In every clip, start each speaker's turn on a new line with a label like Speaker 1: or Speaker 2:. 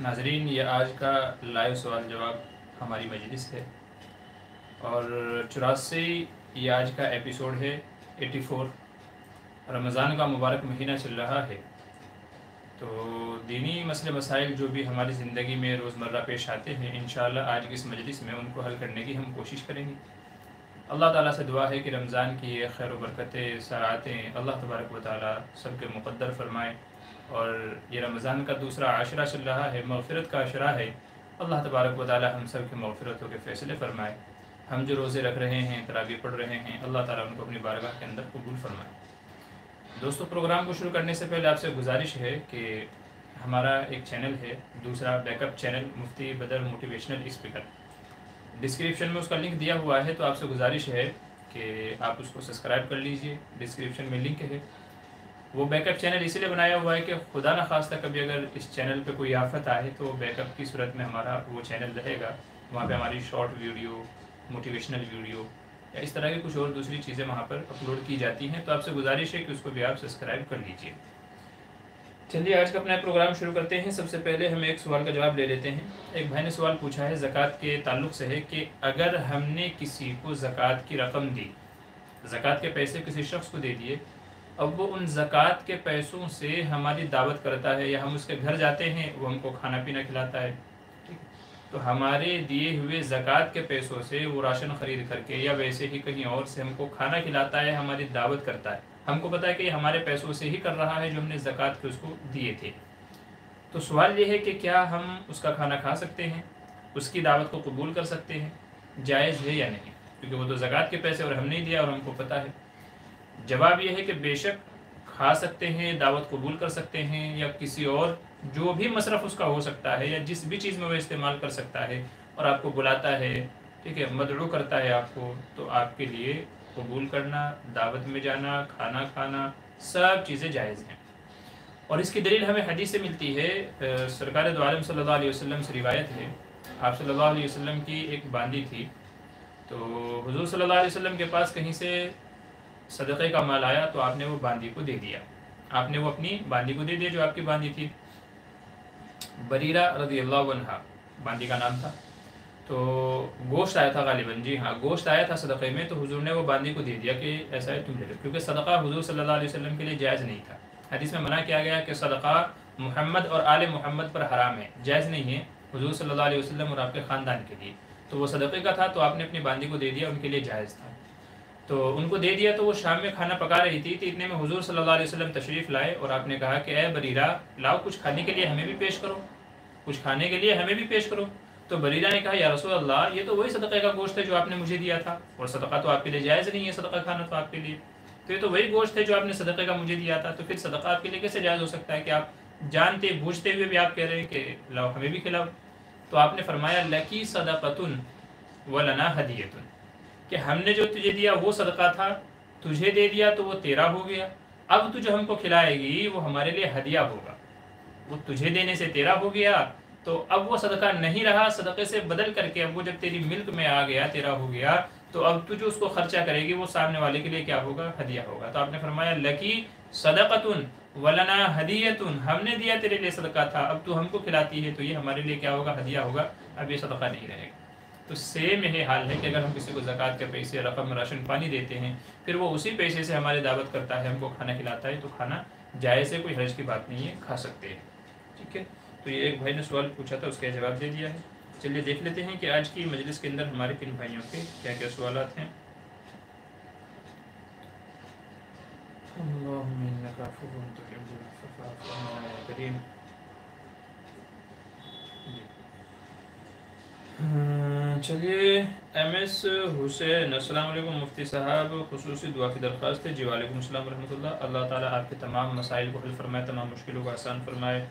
Speaker 1: ناظرین، یہ آج کا لائیو سوال جواب ہماری مجلس ہے اور 84 یہ آج کا ایپیسوڈ ہے 84۔ رمضان کا مبارک مہینہ چل رہا ہے، تو دینی مسئلے مسائل جو بھی ہماری زندگی میں روزمرہ پیش آتے ہیں انشاءاللہ آج کی اس مجلس میں ان کو حل کرنے کی ہم کوشش کریں گے۔ اللہ تعالیٰ سے دعا ہے کہ رمضان کی یہ خیر و برکتیں ساعتیں اللہ تبارک و تعالیٰ سب کے مقدر فرمائے، اور یہ رمضان کا دوسرا عاشرہ چل رہا ہے، مغفرت کا عاشرہ ہے۔ اللہ تبارک و تعالیٰ ہم سب کے مغفرتوں کے فیصلے فرمائے۔ ہم جو روزے رکھ رہے ہیں، تراویح پڑھ رہے ہیں، اللہ تعالیٰ ان کو اپنی بارگاہ کے اندر قبول فرمائے۔ دوستو، پروگرام کو شروع کرنے سے پہلے آپ سے گزارش ہے کہ ہمارا ایک چینل ہے، دوسرا بیک اپ چینل مفتی بدر موٹیویشنل اسپیکر، ڈسکرپشن میں اس کا لنک دیا ہوا ہے، تو آپ سے گزارش ہے کہ آپ اس کو سبسکرائب کر لیجئے۔ ڈسکرپشن میں لنک ہے۔ وہ بیک اپ چینل اسی لیے بنایا ہوا ہے کہ خدا نخواستہ کبھی اگر اس چینل پہ کوئی آفت آئے تو بیک اپ کی صورت میں ہمارا وہ چینل رہے گا، وہاں پہ ہماری شارٹ ویڈیو، موٹیویشنل ویڈیو یا اس طرح کی کچھ اور دوسری چیزیں وہاں پر اپلوڈ کی جاتی ہیں، تو آپ سے گزارش ہے کہ اس کو بھی آپ سبسکرائب کر لیجئے۔ چلیے آج کا اپنا پروگرام شروع کرتے ہیں۔ سب سے پہلے ہم ایک سوال کا جواب لے لیتے ہیں۔ ایک بھائی نے سوال پوچھا ہے، زکوٰۃ کے تعلق سے ہے کہ اگر ہم نے کسی کو زکوٰۃ کی رقم دی، زکوٰۃ کے پیسے کسی شخص کو دے دیے، اب وہ ان زکوٰۃ کے پیسوں سے ہماری دعوت کرتا ہے یا ہم اس کے گھر جاتے ہیں، وہ ہم کو کھانا پینا کھلاتا ہے، تو ہمارے دیے ہوئے زکوٰۃ کے پیسوں سے وہ راشن خرید کر کے یا ویسے ہی کہیں اور سے ہم کو کھانا کھلاتا ہے، ہماری دعوت کرتا ہے، ہم کو پتہ ہے کہ یہ ہمارے پیسوں سے ہی کر رہا ہے جو ہم نے زکوٰۃ کے اس کو دیے تھے، تو سوال یہ ہے کہ کیا ہم اس کا کھانا کھا سکتے ہیں، اس کی دعوت کو قبول کر سکتے ہیں، جائز ہے یا نہیں؟ کیونکہ وہ تو زکوٰۃ کے پیسے اور ہم نہیں دیا اور ہم کو پتہ ہے۔ جواب یہ ہے کہ بے شک کھا سکتے ہیں، دعوت قبول کر سکتے ہیں، یا کسی اور جو بھی مصرف اس کا ہو سکتا ہے یا جس بھی چیز میں وہ استعمال کر سکتا ہے اور آپ کو بلاتا ہے، ٹھیک ہے، مدعو کرتا ہے آپ کو، تو آپ کے لیے قبول کرنا، دعوت میں جانا، کھانا کھانا، سب چیزیں جائز ہیں۔ اور اس کی دلیل ہمیں حدیث سے ملتی ہے۔ سرکار دو عالم صلی اللہ علیہ وسلم سے روایت ہے، آپ صلی اللہ علیہ وسلم کی ایک باندی تھی، تو حضور صلی اللہ علیہ وسلم کے پاس کہیں سے صدقے کا مال آیا تو آپ نے وہ باندی کو دے دیا، آپ نے وہ اپنی باندی کو دے دیا جو آپ کی باندی تھی، بریرہ رضی اللہ عنہ باندی کا نام تھا۔ تو گوشت آیا تھا غالباً، جی ہاں گوشت آیا تھا صدقے میں، تو حضور نے وہ باندی کو دے دیا کہ ایسا ہے تم لے لو، کیونکہ صدقہ حضور صلی اللہ علیہ وسلم کے لیے جائز نہیں تھا۔ حدیث میں منع کیا گیا کہ صدقہ محمد اور آل محمد پر حرام ہے، جائز نہیں ہے حضور صلی اللہ علیہ وسلم اور آپ کے خاندان کے لیے، تو وہ صدقے کا تھا تو آپ نے اپنی باندی کو دے دیا، ان کے لیے جائز تھا، تو ان کو دے دیا۔ تو وہ شام میں کھانا پکا رہی تھی، تو اتنے میں حضور صلی اللہ علیہ وسلم تشریف لائے اور آپ نے کہا کہ اے بریرہ، لاؤ کچھ کھانے کے لیے ہمیں بھی پیش کرو، کچھ کھانے کے لیے ہمیں بھی پیش کرو۔ تو بریرہ نے کہا یا رسول اللہ، یہ تو وہی صدقے کا گوشت ہے جو آپ نے مجھے دیا تھا، اور صدقہ تو آپ کے لیے جائز نہیں ہے، صدقہ کھانا تو آپ کے لیے، تو یہ تو وہی گوشت ہے جو آپ نے صدقے کا مجھے دیا تھا، تو پھر صدقہ آپ کے لیے کیسے جائز ہو سکتا ہے کہ آپ جانتے بوجھتے ہوئے بھی آپ کہہ رہے ہیں کہ لاؤ ہمیں بھی کھلاؤ؟ تو آپ نے فرمایا لکی صدقۃ ولنا ہدیۃ، کہ ہم نے جو تجھے دیا وہ صدقہ تھا، تجھے دے دیا تو وہ تیرا ہو گیا، اب تو جو ہم کو کھلائے گی وہ ہمارے لیے ہدیہ ہوگا، وہ تجھے دینے سے تیرا ہو گیا تو اب وہ صدقہ نہیں رہا، صدقے سے بدل کر کے اب وہ جب تیری ملک میں آ گیا، تیرا ہو گیا، تو اب تو جو اس کو خرچہ کرے گی وہ سامنے والے کے لیے کیا ہوگا؟ ہدیہ ہوگا۔ تو آپ نے فرمایا لکی صدقۃ ولنا ہدیۃ، ہم نے دیا تیرے لیے صدقہ تھا، اب تو ہم کو کھلاتی ہے تو یہ ہمارے لیے کیا ہوگا؟ ہدیہ ہوگا، اب یہ صدقہ نہیں رہے گا۔ تو سیم یہ حال ہے کہ اگر ہم کسی کو زکوٰۃ کے پیسے، رقم، راشن پانی دیتے ہیں، پھر وہ اسی پیسے سے ہماری دعوت کرتا ہے، ہم کو کھانا کھلاتا ہے، تو کھانا جائز ہے، کوئی حرج کی بات نہیں ہے، کھا سکتے ہیں، ٹھیک ہے۔ تو یہ ایک بھائی نے سوال پوچھا تھا، اس کا جواب دے دیا ہے۔ چلیے دیکھ لیتے ہیں کہ آج کی مجلس کے اندر ہمارے کن بھائیوں کے کیا کیا سوالات ہیں۔ اللہم انک عفو تحب العفو فاعف عنا یا کریم۔ چلیے ایم ایس حسین، السلام علیکم مفتی صاحب، خصوصی دعا کی درخواست ہے۔ جی وعلیکم السلام ورحمۃ اللہ، اللہ تعالیٰ آپ کے تمام مسائل کو حل فرمائے، تمام مشکلوں کو آسان فرمائے۔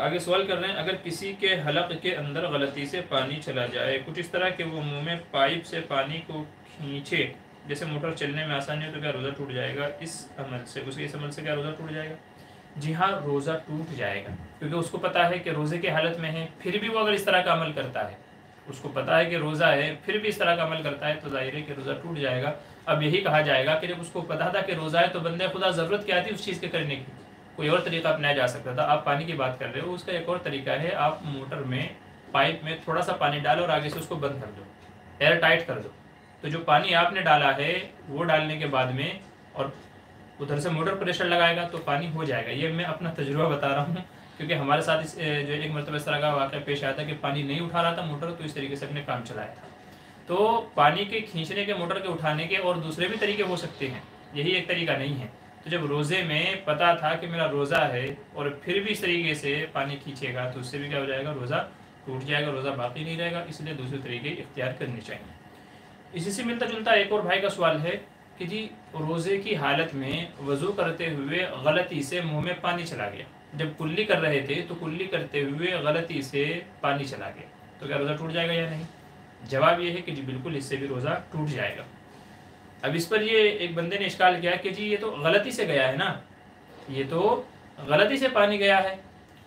Speaker 1: آگے سوال کر رہے ہیں، اگر کسی کے حلق کے اندر غلطی سے پانی چلا جائے، کچھ اس طرح کہ وہ منہ میں پائپ سے پانی کو کھینچے، جیسے موٹر چلنے میں آسانی ہو، تو کیا روزہ ٹوٹ جائے گا اس عمل سے؟ اس عمل سے کیا روزہ ٹوٹ جائے گا؟ جی ہاں، روزہ ٹوٹ جائے گا، کیونکہ اس کو پتہ ہے کہ روزے کے حالت میں ہے، پھر بھی وہ اگر اس طرح کا عمل کرتا ہے، اس کو پتہ ہے کہ روزہ ہے پھر بھی اس طرح کا عمل کرتا ہے، تو ظاہر ہے کہ روزہ ٹوٹ جائے گا۔ اب یہی کہا جائے گا کہ جب اس کو پتہ تھا کہ روزہ ہے تو بندے خدا ضرورت کیا تھی اس چیز کے کرنے کی، کوئی اور طریقہ اپنایا جا سکتا تھا. آپ پانی کی بات کر رہے ہو, اس کا ایک اور طریقہ ہے, آپ موٹر میں پائپ میں تھوڑا سا پانی ڈالو اور آگے سے اس کو بند کر دو, ایئر ٹائٹ کر دو. تو جو پانی آپ نے ڈالا ہے وہ ڈالنے کے بعد میں اور ادھر سے موٹر پریشر لگائے گا تو پانی ہو جائے گا. یہ میں اپنا تجربہ بتا رہا ہوں کیونکہ ہمارے ساتھ جو ایک مرتبہ اس طرح کا واقعہ پیش آیا تھا کہ پانی نہیں اٹھا رہا تھا موٹر, تو اس طریقے سے اپنے کام چلایا تھا. تو پانی کے کھینچنے کے, موٹر کے اٹھانے کے اور دوسرے بھی طریقے ہو سکتے ہیں, یہی ایک طریقہ نہیں ہے. تو جب روزے میں پتہ تھا کہ میرا روزہ ہے اور پھر بھی اس طریقے سے پانی کھینچے گا تو اس سے بھی کیا ہو جائے گا, روزہ ٹوٹ جائے گا, روزہ باقی نہیں رہے گا. اس لیے دوسرے طریقے اختیار کرنے چاہیے. اسی سے ملتا جلتا ایک اور بھائی کا سوال ہے کہ جی روزے کی حالت میں وضو کرتے ہوئے غلطی سے منہ میں پانی چلا گیا, جب کلی کر رہے تھے تو کلی کرتے ہوئے غلطی سے پانی چلا گیا, تو کیا روزہ ٹوٹ جائے گا یا نہیں؟ جواب یہ ہے کہ جی بالکل اس سے بھی روزہ ٹوٹ جائے گا. اب اس پر یہ ایک بندے نے اشکال کیا کہ جی یہ تو غلطی سے گیا ہے نا, یہ تو غلطی سے پانی گیا ہے,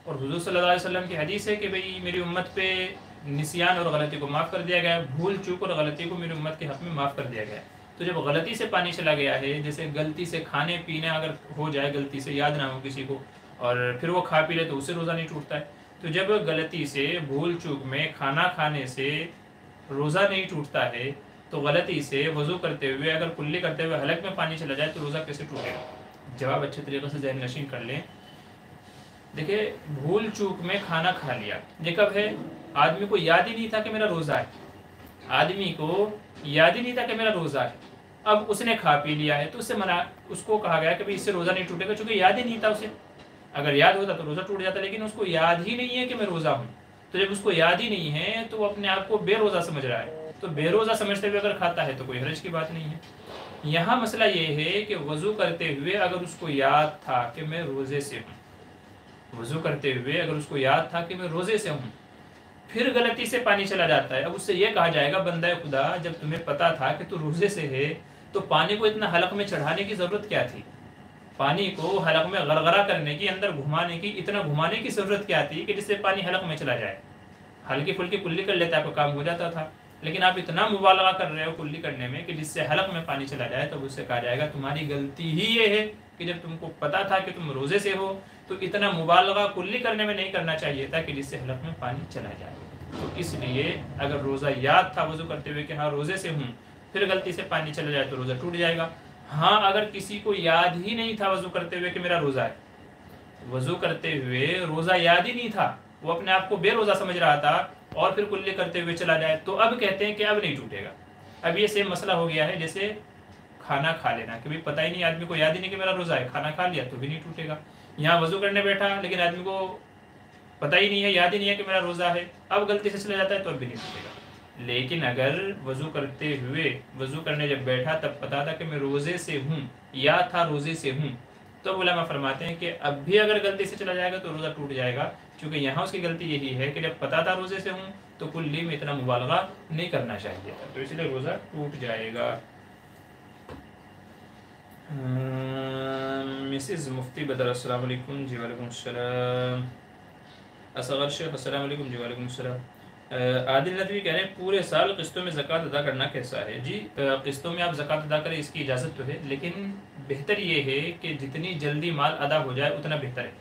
Speaker 1: اور حضور صلی اللہ علیہ وسلم کی حدیث ہے کہ بھئی میری امت پہ نسیان اور غلطی کو معاف کر دیا گیا ہے, بھول چوک اور غلطی کو میری امت کے حق میں معاف کر دیا گیا ہے. تو جب غلطی سے پانی چلا گیا ہے, جیسے غلطی سے کھانے پینے اگر ہو جائے, غلطی سے یاد نہ ہو کسی کو اور پھر وہ کھا پی لے تو اس سے روزہ نہیں ٹوٹتا ہے. تو جب غلطی سے بھول چوک میں کھانا کھانے سے روزہ نہیں ٹوٹتا ہے, تو غلطی سے وضو کرتے ہوئے اگر کلی کرتے ہوئے حلق میں پانی چلا جائے تو روزہ کیسے ٹوٹے گا؟ جواب اچھے طریقے سے ذہن نشین کر لیں. دیکھیں بھول چوک میں کھانا کھا لیا, یہ کب ہے؟ آدمی کو یاد ہی نہیں تھا کہ میرا روزہ ہے, آدمی کو یاد ہی نہیں تھا کہ میرا روزہ ہے, اب اس نے کھا پی لیا ہے تو اس سے منع, اس کو کہا گیا کہ اس سے روزہ نہیں ٹوٹے گا, چونکہ یاد ہی نہیں تھا اسے. اگر یاد ہوتا تو روزہ ٹوٹ جاتا, لیکن اس کو یاد ہی نہیں ہے کہ میں روزہ ہوں. تو جب اس کو یاد ہی نہیں ہے تو وہ اپنے آپ کو بے روزہ سمجھ رہا ہے, تو بے روزہ سمجھتے ہوئے اگر کھاتا ہے تو کوئی حرج کی بات نہیں ہے. یہاں مسئلہ یہ ہے کہ وضو کرتے ہوئے اگر اس کو یاد تھا کہ میں روزے سے ہوں, وضو کرتے ہوئے اگر اس کو یاد تھا کہ میں روزے سے ہوں, پھر غلطی سے پانی چلا جاتا ہے, اب اس سے یہ کہا جائے گا بندہ خدا جب تمہیں پتا تھا کہ تو روزے سے ہے تو پانی کو اتنا حلق میں چڑھانے کی ضرورت کیا تھی؟ پانی کو حلق میں غرغرہ کرنے کی, اندر گھمانے کی, اتنا گھمانے کی ضرورت کیا تھی کہ جس سے پانی حلق میں چلا جائے؟ ہلکی پھلکی کلی کر لیتا آپ کا کام ہو جاتا تھا, لیکن آپ اتنا مبالغہ کر رہے ہو کلی کرنے میں کہ جس سے حلق میں پانی چلا جائے, تو اس سے کہا جائے گا تمہاری غلطی ہی یہ ہے کہ جب تم کو پتا تھا کہ تم روزے سے ہو تو اتنا مبالغہ کلی کرنے میں نہیں کرنا چاہیے تھا کہ جس سے حلق میں پانی چلا جائے. تو اس لیے اگر روزہ یاد تھا وضو کرتے ہوئے کہ ہاں روزے سے ہوں, پھر غلطی سے پانی چلا جائے تو روزہ ٹوٹ جائے گا. ہاں اگر کسی کو یاد ہی نہیں تھا وضو کرتے ہوئے کہ میرا روزہ ہے, وضو کرتے ہوئے روزہ یاد ہی نہیں تھا, وہ اپنے آپ کو بے روزہ سمجھ رہا تھا اور پھر کلی کرتے ہوئے چلا جائے, تو اب کہتے ہیں کہ اب نہیں ٹوٹے گا. اب یہ سیم مسئلہ ہو گیا ہے جیسے کھانا کھا لینا, کہ پتہ ہی نہیں, آدمی کو یاد ہی نہیں کہ میرا روزہ ہے, کھانا کھا لیا تو بھی نہیں ٹوٹے گا. یہاں وضو کرنے بیٹھا لیکن آدمی کو پتہ ہی نہیں ہے, یاد ہی نہیں ہے کہ میرا روزہ ہے, اب غلطی سے چلا جاتا ہے تو اب بھی نہیں ٹوٹے گا. لیکن اگر وضو کرتے ہوئے, وضو کرنے جب بیٹھا تب پتا تھا کہ میں روزے سے ہوں, یاد تھا روزے سے ہوں, تو علماء فرماتے ہیں کہ اب بھی اگر غلطی سے چلا جائے گا تو روزہ ٹوٹ جائے گا, کیونکہ یہاں اس کی غلطی یہی ہے کہ جب پتا تھا روزے سے ہوں تو کلی میں اتنا مبالغہ نہیں کرنا چاہیے تھا, تو اس لیے روزہ ٹوٹ جائے گا. مسز مفتی بدر السلام علیکم. جی وعلیکم السلام. اصغر شیخ السلام علیکم. جی وعلیکم السلام. عادل ندوی کہہ رہے ہیں پورے سال قسطوں میں زکوٰۃ ادا کرنا کیسا ہے؟ جی قسطوں میں آپ زکوٰۃ ادا کریں اس کی اجازت تو ہے, لیکن بہتر یہ ہے کہ جتنی جلدی مال ادا ہو جائے اتنا بہتر ہے,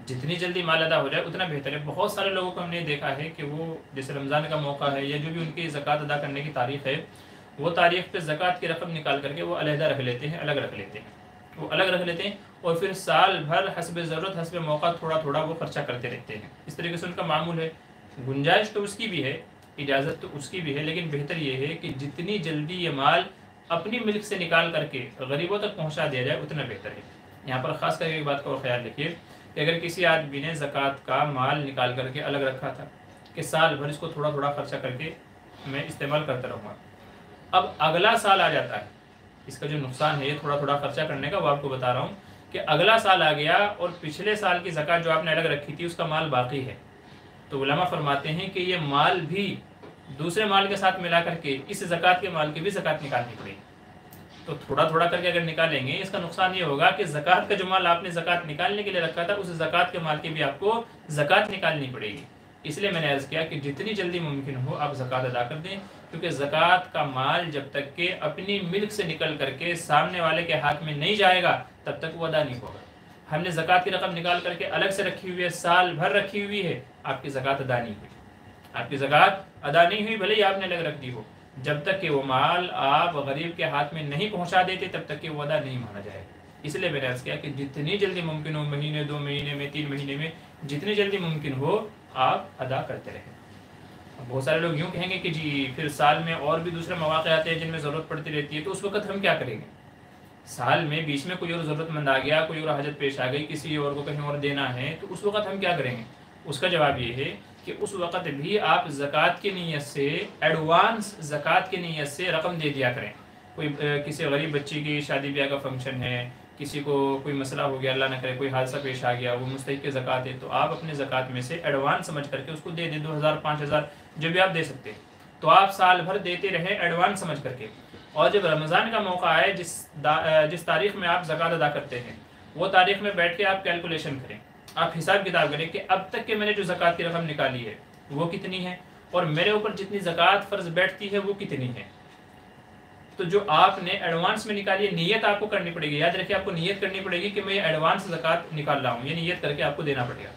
Speaker 1: جتنی جلدی مال ادا ہو جائے اتنا بہتر ہے. بہت سارے لوگوں کو ہم نے دیکھا ہے کہ وہ جیسے رمضان کا موقع ہے یا جو بھی ان کی زکوٰۃ ادا کرنے کی تاریخ ہے, وہ تاریخ پہ زکوٰۃ کی رقم نکال کر کے وہ علیحدہ رکھ لیتے ہیں, الگ رکھ لیتے ہیں, وہ الگ رکھ لیتے ہیں, اور پھر سال بھر حسب ضرورت حسب موقع تھوڑا تھوڑا وہ خرچہ کرتے رہتے ہیں. اس طریقے سے ان کا معمول ہے. گنجائش تو اس کی بھی ہے, اجازت تو اس کی بھی ہے, لیکن بہتر یہ ہے کہ جتنی جلدی یہ مال اپنی ملک سے نکال کر کے غریبوں تک پہنچا دیا جائے اتنا بہتر ہے. یہاں پر خاص کر کے ایک بات کا اور خیال رکھیے کہ اگر کسی آدمی نے زکوٰۃ کا مال نکال کر کے الگ رکھا تھا کہ سال بھر اس کو تھوڑا تھوڑا خرچہ کر کے میں استعمال کرتا رہوں گا, اب اگلا سال آ جاتا ہے, اس کا جو نقصان ہے یہ تھوڑا تھوڑا خرچہ کرنے کا, وہ آپ کو بتا رہا ہوں کہ اگلا سال آ گیا اور پچھلے سال کی زکوٰۃ جو آپ نے الگ رکھی تھی اس کا مال باقی ہے, تو علماء فرماتے ہیں کہ یہ مال بھی دوسرے مال کے ساتھ ملا کر کے اس زکوٰۃ کے مال کی بھی زکوٰۃ نکالنی پڑے گی. تو تھوڑا تھوڑا کر کے اگر نکالیں گے اس کا نقصان یہ ہوگا کہ زکوٰۃ کا جو مال آپ نے زکوٰۃ نکالنے کے لیے رکھا تھا اس زکوٰۃ کے مال کی بھی آپ کو زکوٰۃ نکالنی پڑے گی. اس لیے میں نے عرض کیا کہ جتنی جلدی ممکن ہو آپ زکوٰۃ ادا کر دیں, کیونکہ زکوٰۃ کا مال جب تک کہ اپنی ملک سے نکل کر کے سامنے والے کے ہاتھ میں نہیں جائے گا تب تک وہ ادا نہیں ہوگا. ہم نے زکوٰۃ کی رقم نکال کر کے الگ سے رکھی ہوئی ہے، سال بھر رکھی ہوئی ہے، آپ کی زکوٰۃ ادا نہیں ہوئی، آپ کی زکوٰۃ ادا نہیں ہوئی، بھلے ہی آپ نے الگ رکھ دی ہو، جب تک کہ وہ مال آپ غریب کے ہاتھ میں نہیں پہنچا دیتے تب تک کہ وہ ادا نہیں مانا جائے گا۔ اس لیے میں نے عرض کیا کہ جتنی جلدی ممکن ہو، مہینے 2 مہینے میں 3 مہینے میں جتنی جلدی ممکن ہو آپ ادا کرتے رہیں۔ بہت سارے لوگ یوں کہیں گے کہ جی پھر سال میں اور بھی دوسرے مواقع آتے ہیں جن میں ضرورت پڑتی رہتی ہے، تو اس وقت ہم کیا کریں گے؟ سال میں بیچ میں کوئی اور ضرورت مند آ گیا، کوئی اور حاجت پیش آ گئی، کسی اور کو کہیں اور دینا ہے، تو اس وقت ہم کیا کریں گے؟ اس کا جواب یہ ہے کہ اس وقت بھی آپ زکوٰۃ کی نیت سے، ایڈوانس زکوٰۃ کی نیت سے رقم دے دیا کریں۔ کوئی کسی غریب بچی کی شادی بیاہ کا فنکشن ہے، کسی کو کوئی مسئلہ ہو گیا، اللہ نہ کرے کوئی حادثہ پیش آ گیا، وہ مستحق زکوٰۃ ہے، تو آپ اپنے زکوٰۃ میں سے ایڈوانس سمجھ کر کے اس کو دے دیں، 2000 5000 جو بھی آپ دے سکتے ہیں، تو آپ سال بھر دیتے رہیں ایڈوانس سمجھ کر کے۔ اور جب رمضان کا موقع آئے، جس تاریخ میں آپ زکوٰۃ ادا کرتے ہیں، وہ تاریخ میں بیٹھ کے آپ کیلکولیشن کریں، آپ حساب کتاب کریں کہ اب تک کہ میں نے جو زکوٰۃ کی رقم نکالی ہے وہ کتنی ہے، اور میرے اوپر جتنی زکوٰۃ فرض بیٹھتی ہے وہ کتنی ہے۔ تو جو آپ نے ایڈوانس میں نکالی ہے، نیت آپ کو کرنی پڑے گی، یاد رکھیے آپ کو نیت کرنی پڑے گی کہ میں ایڈوانس زکوٰۃ نکال رہا ہوں، یہ نیت کر کے آپ کو دینا پڑے گا۔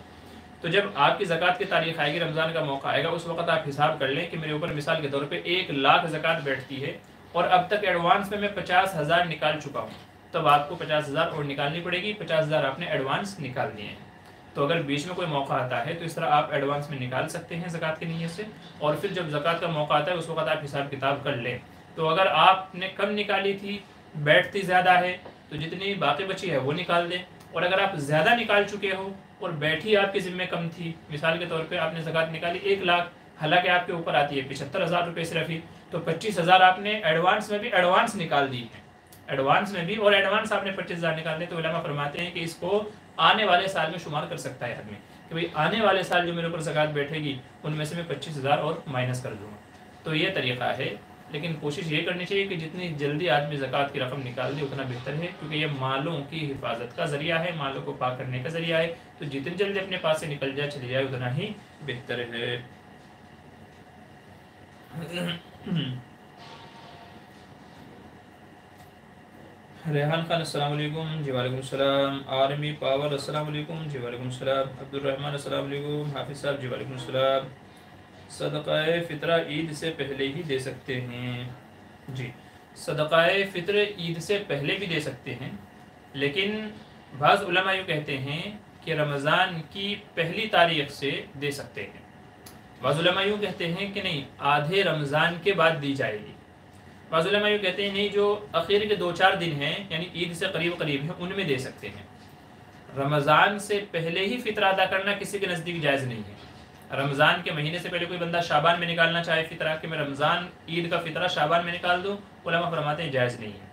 Speaker 1: تو جب آپ کی زکوٰۃ کی تاریخ آئے گی، رمضان کا موقع آئے گا، اس وقت آپ حساب کر لیں کہ میرے اوپر مثال کے طور پہ 1 لاکھ زکوٰۃ بیٹھتی ہے، اور اب تک ایڈوانس میں 50,000 نکال چکا ہوں، تب آپ کو 50,000 اور نکالنی پڑے گی، 50,000 آپ نے ایڈوانس نکال دیے ہیں۔ تو اگر بیچ میں کوئی موقع آتا ہے تو اس طرح آپ ایڈوانس میں نکال سکتے ہیں زکوٰۃ کی نیت سے، اور پھر جب زکوٰۃ کا موقع آتا ہے اس وقت آپ حساب کتاب کر لیں۔ تو اگر آپ نے کم نکالی تھی، بیٹھتی زیادہ ہے، تو جتنی باقی بچی ہے وہ نکال دیں، اور اگر آپ زیادہ نکال چکے ہو اور بیٹھی آپ کے ذمہ کم تھی، مثال کے طور پہ آپ نے زکوٰۃ نکالی 1 لاکھ، حالانکہ آپ کے اوپر آتی ہے 75,000 روپے صرف ہی، تو 25,000 آپ نے ایڈوانس میں بھی ایڈوانس نکال دی ہے، ایڈوانس میں بھی، اور ایڈوانس آپ نے 25,000 نکال دی، تو علماء فرماتے ہیں کہ اس کو آنے والے سال میں شمار کر سکتا ہے آدمی، کہ بھئی آنے والے سال جو میرے اوپر زکوٰۃ بیٹھے گی ان میں سے میں 25,000 اور مائنس کر دوں گا۔ تو یہ طریقہ ہے، لیکن کوشش یہ کرنی چاہیے کہ جتنی جلدی آدمی زکوٰۃ کی رقم نکال دے اتنا بہتر ہے، کیونکہ یہ مالوں کی حفاظت کا ذریعہ ہے، مالوں کو پاک کرنے کا ذریعہ ہے، تو جتنی جلدی اپنے پاس سے نکل جائے چلی جائے اتنا ہی بہتر ہے۔ ریحان خان السلام علیکم، جی وعلیکم السلام۔ آرمی پاور السلام علیکم، جی وعلیکم السلام۔ عبد الرحمن السلام علیکم۔ حافظ صاحب جی وعلیکم السلام۔ صدقہ فطرہ عید سے پہلے ہی دے سکتے ہیں؟ جی صدقہ فطر عید سے پہلے بھی دے سکتے ہیں، لیکن بعض علماء یوں کہتے ہیں کہ رمضان کی پہلی تاریخ سے دے سکتے ہیں، بعض علماء یوں کہتے ہیں کہ نہیں آدھے رمضان کے بعد دی جائے گی، بعض علماء یوں کہتے ہیں نہیں جو اخیر کے 2-4 دن ہیں یعنی عید سے قریب ہیں ان میں دے سکتے ہیں۔ رمضان سے پہلے ہی فطرہ ادا کرنا کسی کے نزدیک جائز نہیں ہے۔ رمضان کے مہینے سے پہلے کوئی بندہ شعبان میں نکالنا چاہے فطرہ کہ میں رمضان عید کا فطرہ شعبان میں نکال دوں، علماء فرماتے ہیں جائز نہیں ہے،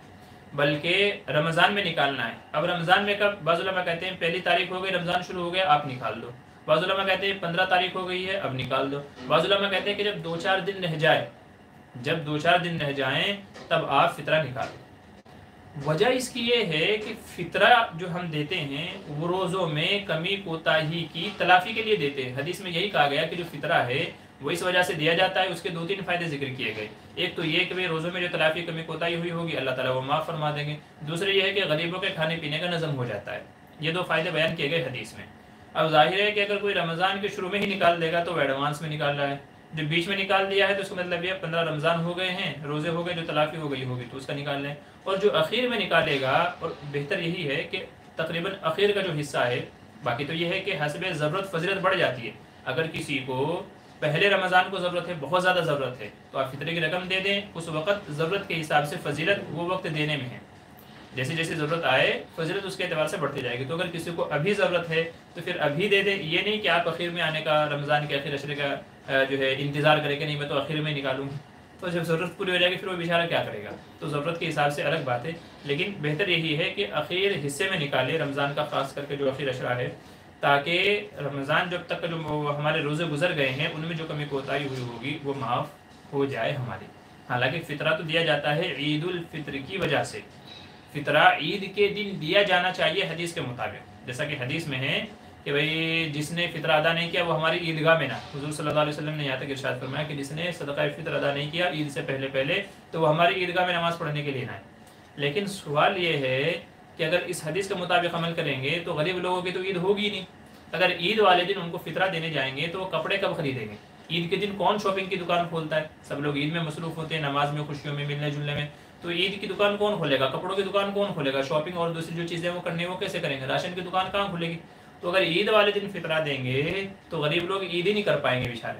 Speaker 1: بلکہ رمضان میں نکالنا ہے۔ اب رمضان میں کب؟ بعض علماء کہتے ہیں پہلی تاریخ ہو گئی، رمضان شروع ہو گیا، آپ نکال دو۔ بعض علماء کہتے ہیں 15 تاریخ ہو گئی ہے، اب نکال دو۔ بعض علماء کہتے ہیں کہ جب 2-4 دن رہ جائے، جب 2-4 دن رہ جائیں تب آپ فطرہ نکالیں۔ وجہ اس کی یہ ہے کہ فطرہ جو ہم دیتے ہیں وہ روزوں میں کمی کوتاہی کی تلافی کے لیے دیتے ہیں۔ حدیث میں یہی کہا گیا کہ جو فطرہ ہے وہ اس وجہ سے دیا جاتا ہے، اس کے 2-3 فائدے ذکر کیے گئے۔ ایک تو یہ کہ روزوں میں جو تلافی کمی کوتاہی ہوئی ہوگی اللہ تعالیٰ وہ معاف فرما دیں گے، دوسرے یہ ہے کہ غریبوں کے کھانے پینے کا نظم ہو جاتا ہے۔ یہ 2 فائدے بیان کیے گئے حدیث میں۔ اب ظاہر ہے کہ اگر کوئی رمضان کے شروع میں ہی نکال دے گا تو وہ ایڈوانس میں نکال رہا ہے، جو بیچ میں نکال دیا ہے تو اس کا مطلب یہ 15 رمضان ہو گئے ہیں، روزے ہو گئے، جو تلافی ہو گئی ہوگی تو اس کا نکال لیں، اور جو اخیر میں نکالے گا، اور بہتر یہی ہے کہ تقریباً اخیر کا جو حصہ ہے، باقی تو یہ ہے کہ حسب ضرورت فضیلت بڑھ جاتی ہے۔ اگر کسی کو پہلے رمضان کو ضرورت ہے، بہت زیادہ ضرورت ہے، تو آپ فطرے کی رقم دے دیں، اس وقت ضرورت کے حساب سے فضیلت وہ وقت دینے میں ہے، جیسے جیسے ضرورت آئے فضیلت اس کے اعتبار سے بڑھتی جائے گی۔ تو اگر کسی کو ابھی ضرورت ہے تو پھر ابھی دے دیں، یہ نہیں کہ آپ اخیر میں آنے کا، رمضان کے اخیر عشرے کا جو ہے انتظار کرے کہ نہیں میں تو اخیر میں نکالوں، تو جب ضرورت پوری ہو جائے گی پھر وہ بیچارہ کیا کرے گا۔ تو ضرورت کے حساب سے الگ بات ہے، لیکن بہتر یہی ہے کہ اخیر حصے میں نکالے رمضان کا، خاص کر کے جو اخیر عشرہ ہے، تاکہ رمضان جب تک جو ہمارے روزے گزر گئے ہیں ان میں جو کمی کوتاہی ہوئی ہوگی وہ معاف ہو جائے ہماری۔ حالانکہ فطرہ تو دیا جاتا ہے عید الفطر کی وجہ سے، فطرہ عید کے دن دیا جانا چاہیے حدیث کے مطابق، جیسا کہ حدیث میں ہے کہ بھئی جس نے فطرہ ادا نہیں کیا وہ ہماری عیدگاہ میں نہ، حضور صلی اللہ علیہ وسلم نے یہاں تک ارشاد فرمایا کہ جس نے صدقہ فطر ادا نہیں کیا عید سے پہلے تو وہ ہماری عیدگاہ میں نماز پڑھنے کے لیے نہ ہے۔ لیکن سوال یہ ہے کہ اگر اس حدیث کے مطابق عمل کریں گے تو غریب لوگوں کی تو عید ہوگی نہیں. اگر عید والے دن ان کو فطرہ دینے جائیں گے تو وہ کپڑے کب خریدیں گے؟ عید کے دن کون شاپنگ کی دکان کھولتا ہے؟ سب لوگ عید میں مصروف ہوتے ہیں، نماز میں، خوشیوں میں، ملنے جلنے میں. تو عید کی دکان کون کھولے گا؟ کپڑوں کی دکان کون کھولے گا؟ شاپنگ اور دوسری جو چیزیں وہ کرنے وہ کیسے کریں گے؟ راشن کی دکان کہاں کھلے گی؟ تو اگر عید والے دن فطرہ دیں گے تو غریب لوگ عید ہی نہیں کر پائیں گے بیچارے.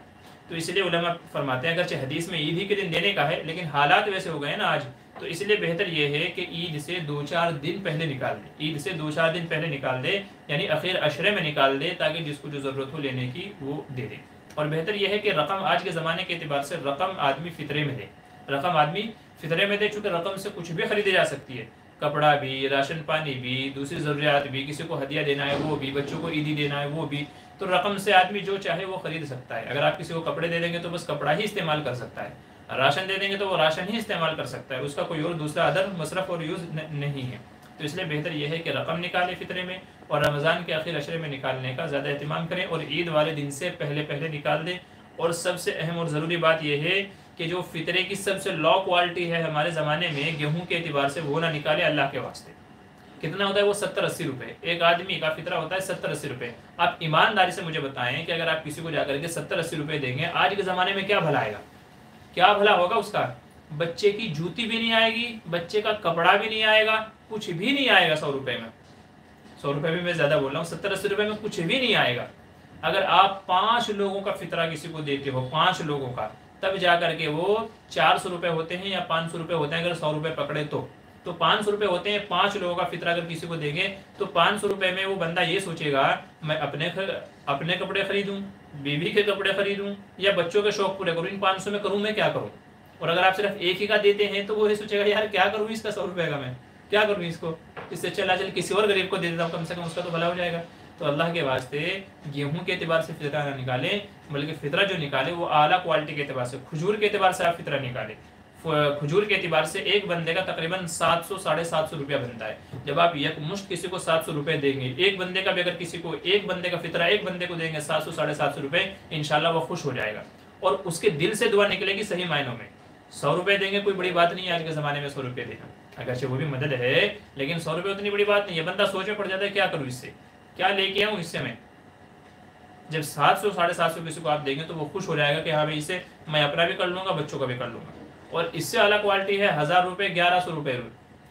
Speaker 1: تو اس لیے علماء فرماتے ہیں اگرچہ حدیث میں عید ہی کے دن دینے کا ہے لیکن حالات ویسے ہو گئے نا آج، تو اس لیے بہتر یہ ہے کہ عید سے 2-4 دن پہلے نکال دے. عید سے 2-4 دن پہلے نکال دے، یعنی اخیر عشرے میں نکال دے، تاکہ جس کو جو ضرورت ہو لینے کی وہ دے دے. اور بہتر یہ ہے کہ رقم آج کے زمانے کے اعتبار سے رقم آدمی فطرے میں دے. رقم آدمی فطرے میں دے، چونکہ رقم سے کچھ بھی خریدی جا سکتی ہے. کپڑا بھی، راشن پانی بھی، دوسری ضروریات بھی، کسی کو ہدیہ دینا ہے وہ بھی، بچوں کو عیدی دینا ہے وہ بھی. تو رقم سے آدمی جو چاہے وہ خرید سکتا ہے. اگر آپ کسی کو کپڑے دے دیں گے تو بس کپڑا ہی استعمال کر سکتا ہے. راشن دے دیں گے تو وہ راشن ہی استعمال کر سکتا ہے، اس کا کوئی اور دوسرا ادر مصرف اور یوز نہیں ہے. تو اس لیے بہتر یہ ہے کہ رقم نکالے فطرے میں، اور رمضان کے آخر عشرے میں نکالنے کا زیادہ اہتمام کریں، اور عید والے دن سے پہلے نکال دیں. اور سب سے اہم اور ضروری بات یہ ہے کہ جو فطرے کی سب سے لو کوالٹی ہے ہمارے زمانے میں گیہوں کے اعتبار سے، وہ نہ نکالے اللہ کے واسطے. کتنا ہوتا ہے وہ؟ 70-80 روپے. ایک آدمی کا فطرہ ہوتا ہے 70-80 روپے. آپ ایمانداری سے مجھے بتائیں کہ اگر آپ کسی کو جا کر کے 70-80 روپے دیں گے آج کے زمانے میں، کیا بھلا آئے گا؟ کیا بھلا ہوگا اس کا؟ بچے کی جوتی بھی نہیں آئے گی، بچے کا کپڑا بھی نہیں آئے گا، کچھ بھی نہیں آئے گا. 100 روپے میں، 100 روپے بھی میں زیادہ بول رہا ہوں، 70-80 روپے میں کچھ بھی نہیں آئے گا. اگر آپ 5 لوگوں کا فطرہ کسی کو دیتے ہو، 5 لوگوں کا، تب جا کر کے وہ 400 روپے ہوتے ہیں یا 500 روپے ہوتے ہیں. اگر 100 روپے پکڑے تو 500 روپے ہوتے ہیں. 5 لوگوں کا فطرہ اگر کسی کو دیں گے تو 500 روپے میں وہ بندہ یہ سوچے گا میں اپنے کپڑے خریدوں، بیوی کے کپڑے خریدوں، یا بچوں کے شوق پورے کروں. ان 500 میں کروں میں کیا کروں؟ اور اگر آپ صرف ایک ہی کا دیتے ہیں تو وہ یہ سوچے گا یار کیا کروں اس کا 100 روپے کا، میں کیا کروں اس کو، اس سے چل کسی اور غریب کو دے دیتا ہوں، کم سے کم اس کا تو بھلا ہو جائے گا. تو اللہ کے واسطے گیہوں کے اعتبار سے فطرہ نہ نکالیں، بلکہ فطرہ جو نکالے وہ اعلیٰ کوالٹی کے اعتبار سے، کھجور کے اعتبار سے آپ فطرہ نکالیں. کھجور کے اعتبار سے ایک بندے کا تقریباً 700-750 روپیہ بنتا ہے. جب آپ یک مشت کسی کو 700 روپے دیں گے، ایک بندے کا بھی اگر کسی کو، ایک بندے کا فطرہ ایک بندے کو دیں گے 700-750 روپے، انشاءاللہ وہ خوش ہو جائے گا اور اس کے دل سے دعا نکلے گی صحیح معنوں میں. 100 روپے دیں گے کوئی بڑی بات نہیں ہے آج کے زمانے میں 100 روپے دینا، اگرچہ وہ بھی مدد ہے لیکن 100 روپے اتنی بڑی بات نہیں ہے. بندہ سوچ میں پڑ جاتا ہے کیا کروں اس سے، کیا لے کے آؤں اس سے میں. جب 700-750 کسی کو آپ دیں گے تو وہ خوش ہو جائے گا کہ ہاں بھائی اس سے میں اپنا بھی کر لوں گا، بچوں کا بھی کر لوں گا. اور اس سے اعلیٰ کوالٹی ہے 1000 روپے، 1100 روپے،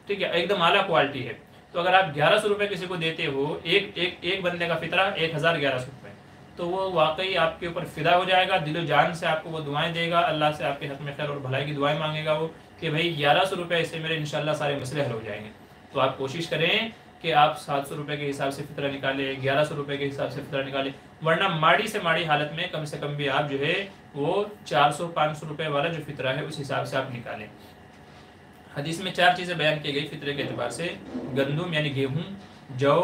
Speaker 1: ٹھیک ہے، ایک دم اعلیٰ کوالٹی ہے. تو اگر آپ 1100 روپے کسی کو دیتے ہو، ایک بندے کا فطرہ 1100 روپے، تو وہ واقعی آپ کے اوپر فدا ہو جائے گا. دل و جان سے آپ کو وہ دعائیں دے گا، اللہ سے آپ کے حق میں خیر اور بھلائی کی دعائیں مانگے گا وہ کہ بھائی 1100 روپے سے میرے انشاءاللہ سارے مسئلے حل ہو جائیں گے. تو آپ کوشش کریں کہ آپ 700 روپے کے حساب سے فطرہ نکالیں، 1100 روپے کے حساب سے فطرہ نکالیں، ورنہ ماڑی سے ماڑی حالت میں کم سے کم بھی آپ جو ہے وہ 400-500 روپے والا جو فطرہ ہے اس حساب سے آپ نکالیں. حدیث میں 4 چیزیں بیان کی گئی فطرے کے اعتبار سے: گندم یعنی گیہوں، جو،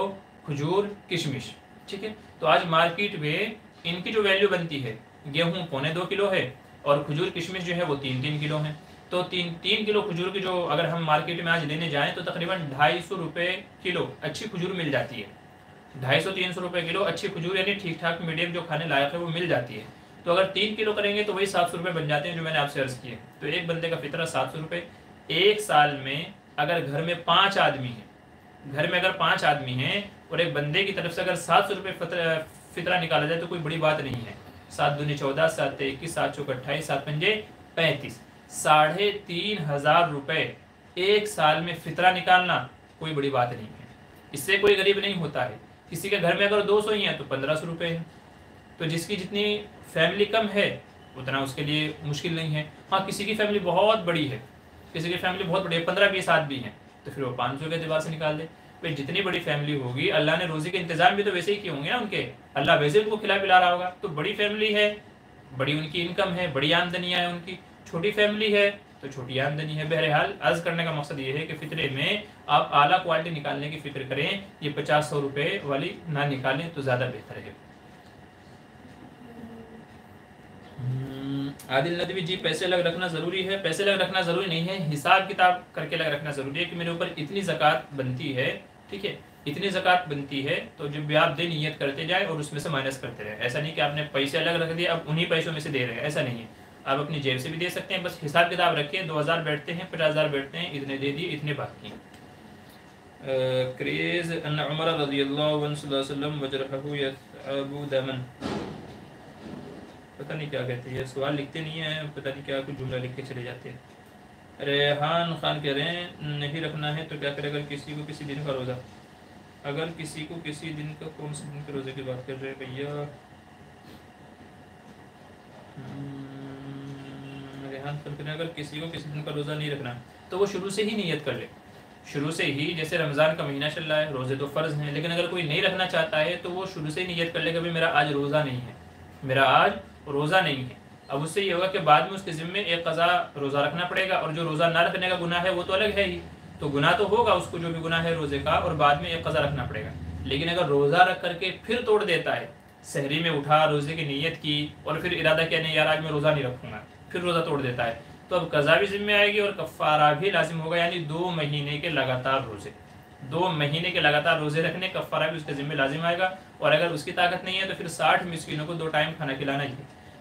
Speaker 1: کھجور، کشمش. ٹھیک ہے، تو آج مارکیٹ میں ان کی جو ویلیو بنتی ہے، گیہوں 2.25 کلو ہے اور کھجور کشمش جو ہے وہ 3 کلو ہے. تو 3 کلو کھجور کی جو اگر ہم مارکیٹ میں آج لینے جائیں تو تقریباً 250 روپے کلو اچھی کھجور مل جاتی ہے. 250-300 روپے کلو اچھی کھجور یعنی ٹھیک ٹھاک میڈیم جو کھانے لائق ہے وہ مل جاتی ہے. تو اگر 3 کلو کریں گے تو وہی 700 روپے بن جاتے ہیں جو میں نے آپ سے عرض کیے. تو ایک بندے کا فطرہ 700 روپے. ایک سال میں اگر گھر میں 5 آدمی ہیں، گھر میں اگر 5 آدمی ہیں اور ایک بندے کی طرف سے اگر 700 روپے فطرہ نکالا جائے تو کوئی بڑی بات نہیں ہے. 7 دونی 14، 7 تے 21، 7 چوک 28، 7 پنجے 35، 3500 روپے ایک سال میں فطرہ نکالنا کوئی بڑی بات نہیں ہے. اس سے کوئی غریب نہیں ہوتا ہے. کسی کے گھر میں اگر 200 ہی ہیں تو 1500 روپے ہیں. تو جس کی جتنی فیملی کم ہے اتنا اس کے لیے مشکل نہیں ہے. ہاں کسی کی فیملی بہت بڑی ہے، کسی کی فیملی بہت بڑی ہے، 15-20 آدمی ہیں، تو پھر وہ 500 کے اعتبار سے نکال دے. پھر جتنی بڑی فیملی ہوگی اللہ نے روزی کے انتظام بھی تو ویسے ہی کیے ہوں گے نا ان کے، اللہ ویسے ان کو کھلا پلا رہا ہوگا. تو بڑی فیملی ہے، بڑی ان کی انکم ہے، بڑی آمدنیاں ہیں ان کی. چھوٹی فیملی ہے تو چھوٹی آمدنی ہے. بہرحال عرض کرنے کا مقصد یہ ہے کہ فطرے میں آپ اعلیٰ کوالٹی نکالنے کی فکر کریں، یہ 50-100 روپے والی نہ نکالیں تو زیادہ بہتر ہے. عادل ندوی جی، پیسے الگ رکھنا ضروری ہے؟ پیسے الگ رکھنا ضروری نہیں ہے، حساب کتاب کر کے الگ رکھنا ضروری ہے کہ میرے اوپر اتنی زکوٰۃ بنتی ہے. ٹھیک ہے، اتنی زکوٰۃ بنتی ہے تو جب بھی آپ دے نیت کرتے جائیں اور اس میں سے مائنس کرتے رہیں. ایسا نہیں کہ آپ نے پیسے الگ رکھ دیے اب انہی پیسوں میں سے دے رہے ہیں، ایسا نہیں ہے. آپ اپنی جیب سے بھی دے سکتے ہیں، بس حساب کتاب رکھیں. 2000 بیٹھتے ہیں، 50,000 بیٹھتے ہیں، اتنے دے دیے، اتنے باقی ہیں. کریز ان عمر رضی اللہ عنہ صلی اللہ علیہ وسلم وجرحہ یثعب دمن. پتہ نہیں کیا کہتے ہیں، یہ سوال لکھتے نہیں ہیں، پتہ نہیں کیا کچھ جملہ لکھ کے چلے جاتے ہیں. ریحان خان کہہ رہے ہیں نہیں رکھنا ہے تو کیا کرے اگر کسی کو کسی دن کا روزہ، اگر کسی کو کسی دن کا، کون سے دن کے روزے کی بات کر رہے ہیں بھیا؟ ریحان خان کہہ رہے ہیں اگر کسی کو کسی دن کا روزہ نہیں رکھنا تو وہ شروع سے ہی نیت کر لے، شروع سے ہی. جیسے رمضان کا مہینہ چل رہا ہے، روزے تو فرض ہیں، لیکن اگر کوئی نہیں رکھنا چاہتا ہے تو وہ شروع سے ہی نیت کر لے کہ میرا آج روزہ نہیں ہے، میرا آج روزہ نہیں ہے. اب اس سے یہ ہوگا کہ بعد میں اس کے ذمے ایک قضا روزہ رکھنا پڑے گا، اور جو روزہ نہ رکھنے کا گناہ ہے وہ تو الگ ہے ہی، تو گناہ تو ہوگا اس کو جو بھی گناہ ہے روزے کا، اور بعد میں ایک قضا رکھنا پڑے گا. لیکن اگر روزہ رکھ کر کے پھر توڑ دیتا ہے، سحری میں اٹھا، روزے کی نیت کی اور پھر ارادہ کیا نہیں یار آج میں روزہ نہیں رکھوں گا، پھر روزہ توڑ دیتا ہے، تو اب قضا بھی ذمہ آئے گی اور کفارہ بھی لازم ہوگا. یعنی 2 مہینے کے لگاتار روزے، 2 مہینے کے لگاتار روزے رکھنے، کفارہ بھی اس کے ذمہ لازم آئے گا. اور اگر اس کی طاقت نہیں ہے تو پھر 60 مسکینوں کو 2 ٹائم کھانا کھلانا ہی.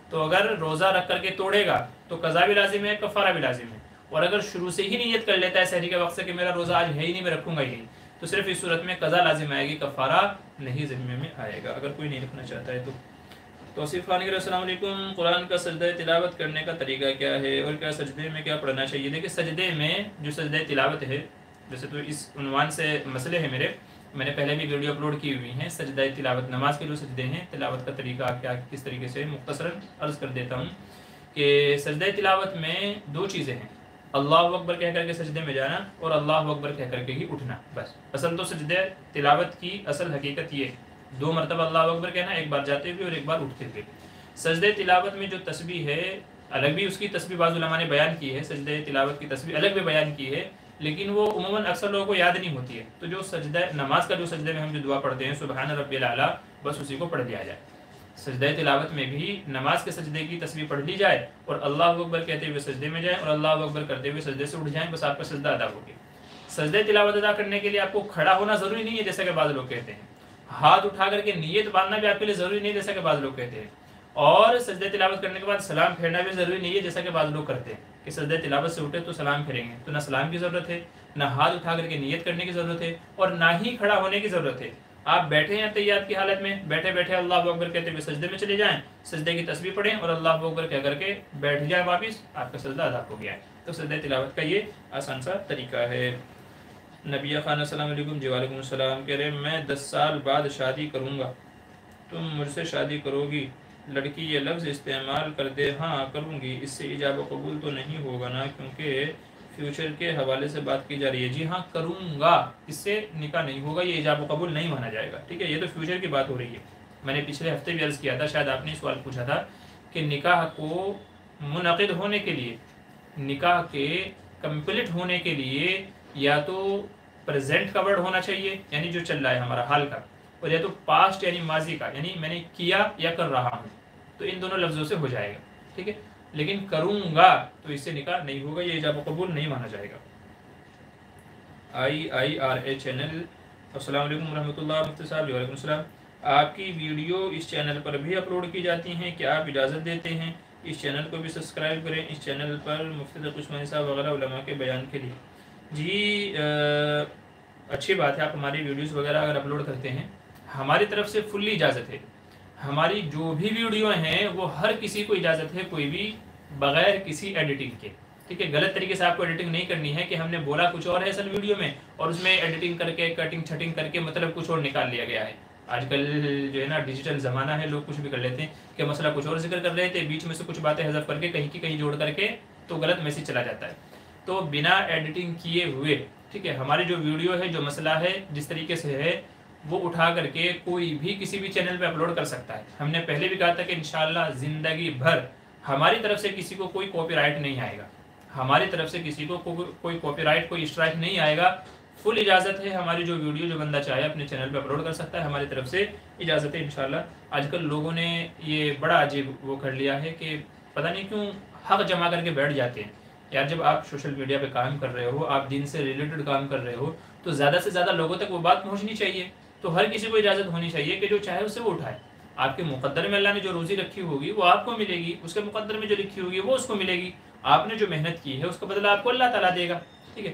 Speaker 1: تو اگر روزہ رکھ کر کے توڑے گا تو قضا بھی لازم ہے، کفارہ بھی لازم ہے. اور اگر شروع سے ہی نیت کر لیتا ہے سحری کے وقت سے کہ میرا روزہ آج ہے ہی نہیں، میں رکھوں گا ہی نہیں، تو صرف اس صورت میں قضا لازم آئے گی، کفارہ نہیں ذمے میں آئے گا اگر کوئی نہیں رکھنا چاہتا ہے تو. توصیف خان کے السلام علیکم، قرآن کا سجدہ تلاوت کرنے کا طریقہ کیا ہے اور کیا سجدے میں کیا پڑھنا چاہیے؟ دیکھیں سجدے میں جو سجدہ تلاوت ہے، ویسے تو اس عنوان سے مسئلے ہیں میرے، میں نے پہلے بھی ویڈیو اپلوڈ کی ہوئی ہیں، سجدہ تلاوت نماز کے جو سجدے ہیں، تلاوت کا طریقہ کیا کس طریقے سے، مختصراً عرض کر دیتا ہوں کہ سجدہ تلاوت میں 2 چیزیں ہیں، اللہ اکبر کہہ کر کے سجدے میں جانا اور اللہ اکبر کہہ کر کے ہی اٹھنا. بس اصل تو سجدہ تلاوت کی اصل حقیقت یہ 2 مرتبہ اللہ اکبر کہنا، ایک بار جاتے ہوئے اور ایک بار اٹھتے ہوئے. سجدہ تلاوت میں جو تسبیح ہے، الگ بھی اس کی تسبیح بعض علماء نے بیان کی ہے، سجدہ تلاوت کی تسبیح الگ بھی بیان کی ہے، لیکن وہ عموماً اکثر لوگوں کو یاد نہیں ہوتی ہے. تو جو سجدہ نماز کا جو سجدے میں ہم جو دعا پڑھتے ہیں سبحان ربی الاعلیٰ، بس اسی کو پڑھ لیا جائے. سجدہ تلاوت میں بھی نماز کے سجدے کی تسبیح پڑھ لی جائے اور اللہ اکبر کہتے ہوئے سجدے میں جائیں اور اللہ اکبر کرتے ہوئے سجدے سے اٹھ جائیں، بس آپ کا سجدہ ادا ہو گیا. سجدہ تلاوت ادا کرنے کے لیے آپ کو کھڑا ہونا ضروری نہیں ہے جیسا کہ بعض لوگ کہتے ہیں، ہاتھ اٹھا کر کے نیت باندھنا بھی آپ کے لیے ضروری نہیں جیسا کہ بعض لوگ کہتے ہیں، اور سجدہ تلاوت کرنے کے بعد سلام پھیرنا بھی ضروری نہیں ہے جیسا کہ بعض لوگ کرتے ہیں کہ سجدہ تلاوت سے اٹھے تو سلام پھیریں گے. تو نہ سلام کی ضرورت ہے، نہ ہاتھ اٹھا کر کے نیت کرنے کی ضرورت ہے، اور نہ ہی کھڑا ہونے کی ضرورت ہے. آپ بیٹھے ہیں تحیات کی حالت میں، بیٹھے بیٹھے اللہ اکبر کہتے ہوئے سجدے میں چلے جائیں، سجدے کی تسبیح پڑھیں اور اللہ اکبر کہہ کر کے بیٹھ جائیں واپس، آپ کا سجدہ ادا ہو گیا ہے. تو سجدہ تلاوت کا یہ آسان سا طریقہ ہے. نبی خان السلام علیکم. جی وعلیکم السلام. کہہ رہے میں 10 سال بعد شادی کروں گا، تم مجھ سے شادی کرو گی؟ لڑکی یہ لفظ استعمال کر دے ہاں کروں گی، اس سے ایجاب و قبول تو نہیں ہوگا نا، کیونکہ فیوچر کے حوالے سے بات کی جا رہی ہے. جی ہاں کروں گا، اس سے نکاح نہیں ہوگا، یہ ایجاب و قبول نہیں مانا جائے گا. ٹھیک ہے، یہ تو فیوچر کی بات ہو رہی ہے. میں نے پچھلے ہفتے بھی عرض کیا تھا، شاید آپ نے سوال پوچھا تھا کہ نکاح کو منعقد ہونے کے لیے، نکاح کے کمپلیٹ ہونے کے لیے یا تو پریزنٹ کا ورڈ ہونا چاہیے یعنی جو چل رہا ہے ہمارا حال کا، اور یا تو پاسٹ یعنی ماضی کا یعنی میں نے کیا یا کر رہا ہوں، تو ان دونوں لفظوں سے ہو جائے گا. ٹھیک ہے، لیکن کروں گا تو اس سے نکاح نہیں ہوگا، یہ ایجاب و قبول نہیں مانا جائے گا. IIRA channel. السلام علیکم ورحمۃ اللہ. مفتی صاحب وعلیکم السلام. آپ کی ویڈیو اس چینل پر بھی اپلوڈ کی جاتی ہیں، کیا آپ اجازت دیتے ہیں اس چینل کو بھی سبسکرائب کریں؟ اس چینل پر مفتی تقی عثمانی صاحب وغیرہ علماء کے بیان کے لیے. جی اچھی بات ہے، آپ ہماری ویڈیوز وغیرہ اگر اپلوڈ کرتے ہیں، ہماری طرف سے فلی اجازت ہے. ہماری جو بھی ویڈیو ہیں وہ ہر کسی کو اجازت ہے، کوئی بھی بغیر کسی ایڈیٹنگ کے. ٹھیک ہے، غلط طریقے سے آپ کو ایڈیٹنگ نہیں کرنی ہے کہ ہم نے بولا کچھ اور ہے اصل ویڈیو میں اور اس میں ایڈیٹنگ کر کے کٹنگ چھٹنگ کر کے مطلب کچھ اور نکال لیا گیا ہے. آج کل جو ہے نا ڈیجیٹل زمانہ ہے، لوگ کچھ بھی کر لیتے ہیں کہ مسئلہ کچھ اور ذکر کر رہے تھے، بیچ میں سے کچھ باتیں حذف کر کے کہیں کی کہیں جوڑ کر کے تو غلط میسج چلا جاتا ہے. تو بنا ایڈیٹنگ کیے ہوئے، ٹھیک ہے، ہماری جو ویڈیو ہے جو مسئلہ ہے جس طریقے سے ہے وہ اٹھا کر کے کوئی بھی کسی بھی چینل پہ اپلوڈ کر سکتا ہے. ہم نے پہلے بھی کہا تھا کہ انشاءاللہ زندگی بھر ہماری طرف سے کسی کو کوئی کاپی رائٹ نہیں آئے گا، ہماری طرف سے کسی کو کوئی کاپی رائٹ کوئی اسٹرائک نہیں آئے گا. فل اجازت ہے، ہماری جو ویڈیو جو بندہ چاہے اپنے چینل پہ اپلوڈ کر سکتا ہے، ہماری طرف سے اجازت ہے انشاءاللہ. آج کل لوگوں نے یہ بڑا عجیب وہ کر لیا ہے کہ پتہ نہیں کیوں حق جمع کر کے بیٹھ جاتے ہیں. یار جب آپ سوشل میڈیا پہ کام کر رہے ہو، آپ دین سے ریلیٹڈ کام کر رہے ہو، تو زیادہ سے زیادہ لوگوں تک وہ بات پہنچنی چاہیے. تو ہر کسی کو اجازت ہونی چاہیے کہ جو چاہے اسے وہ اٹھائے. آپ کے مقدر میں اللہ نے جو روزی رکھی ہوگی وہ آپ کو ملے گی، اس کے مقدر میں جو لکھی ہوگی وہ اس کو ملے گی. آپ نے جو محنت کی ہے اس کا بدلہ آپ کو اللہ تعالیٰ دے گا. ٹھیک ہے،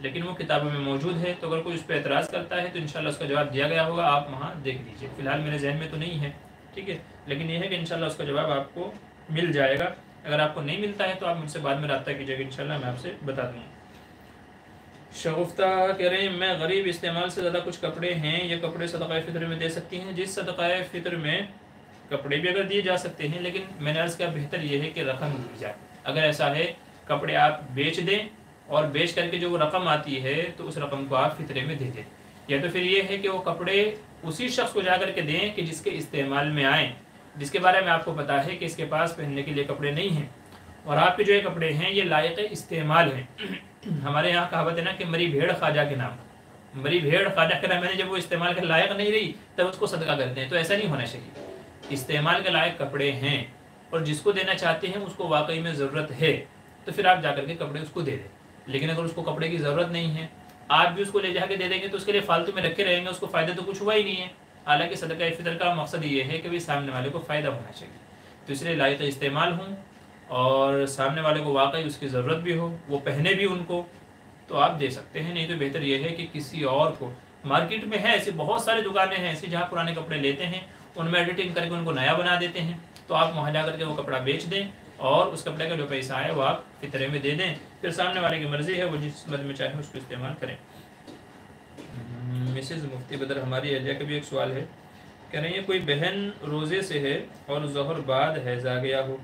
Speaker 1: لیکن وہ کتابوں میں موجود ہے، تو اگر کوئی اس پہ اعتراض کرتا ہے تو انشاءاللہ اس کا جواب دیا گیا ہوگا، آپ وہاں دیکھ لیجیے. فی الحال میرے ذہن میں تو نہیں ہے، ٹھیک ہے، لیکن یہ ہے کہ انشاءاللہ اس کا جواب آپ کو مل جائے گا. اگر آپ کو نہیں ملتا ہے تو آپ مجھ سے بعد میں رابطہ کیجیے گا، انشاءاللہ میں آپ سے بتا دوں گا. شگفتہ کہہ رہے ہیں میں غریب، استعمال سے زیادہ کچھ کپڑے ہیں، یہ کپڑے صدقہ فطر میں دے سکتی ہیں؟ جس صدقہ فطر میں کپڑے بھی اگر دیے جا سکتے ہیں، لیکن میں نے عرض کیا بہتر یہ ہے کہ رقم دی جائے. اگر ایسا ہے کپڑے آپ بیچ دیں اور بیچ کر کے جو وہ رقم آتی ہے تو اس رقم کو آپ فطرے میں دے دیں، یا تو پھر یہ ہے کہ وہ کپڑے اسی شخص کو جا کر کے دیں کہ جس کے استعمال میں آئیں، جس کے بارے میں آپ کو پتا ہے کہ اس کے پاس پہننے کے لیے کپڑے نہیں ہیں اور آپ کے جو یہ کپڑے ہیں یہ لائق استعمال ہیں. ہمارے یہاں کہاوت ہے نا کہ مری بھیڑ خواجہ کے نام. مری بھیڑ خواجہ کے نام، میں نے جب وہ استعمال کے لائق نہیں رہی تب اس کو صدقہ کرتے ہیں، تو ایسا نہیں ہونا چاہیے. استعمال کے لائق کپڑے ہیں اور جس کو دینا چاہتے ہیں اس کو واقعی میں ضرورت ہے تو پھر آپ جا کر کے کپڑے اس کو دے دیں. لیکن اگر اس کو کپڑے کی ضرورت نہیں ہے، آپ بھی اس کو لے جا کے دے دیں گے تو اس کے لیے فالتو میں رکھے رہیں گے، اس کو فائدہ تو کچھ ہوا ہی نہیں ہے. حالانکہ صدقہ فطر کا مقصد یہ ہے کہ بھی سامنے والے کو فائدہ ہونا چاہیے، تو اس لیے لائق استعمال ہوں اور سامنے والے کو واقعی اس کی ضرورت بھی ہو، وہ پہنے بھی ان کو، تو آپ دے سکتے ہیں. نہیں تو بہتر یہ ہے کہ کسی اور کو، مارکیٹ میں ہے ایسی بہت ساری دکانیں ہیں ایسی جہاں پرانے کپڑے لیتے ہیں، ان میں ایڈیٹنگ کر کے ان کو نیا بنا دیتے ہیں، تو آپ وہاں جا کر کے وہ کپڑا بیچ دیں اور اس کپڑے کا جو پیسہ ہے وہ آپ فطرے میں دے دیں. پھر سامنے والے کی مرضی ہے، وہ جس مد میں چاہے اس کو استعمال کریں. مسز مفتی بدر ہماری اہلیہ کا بھی ایک سوال ہے، کہہ رہی ہیں کوئی بہن روزے سے ہے اور ظہر بعد حیض آ گیا ہو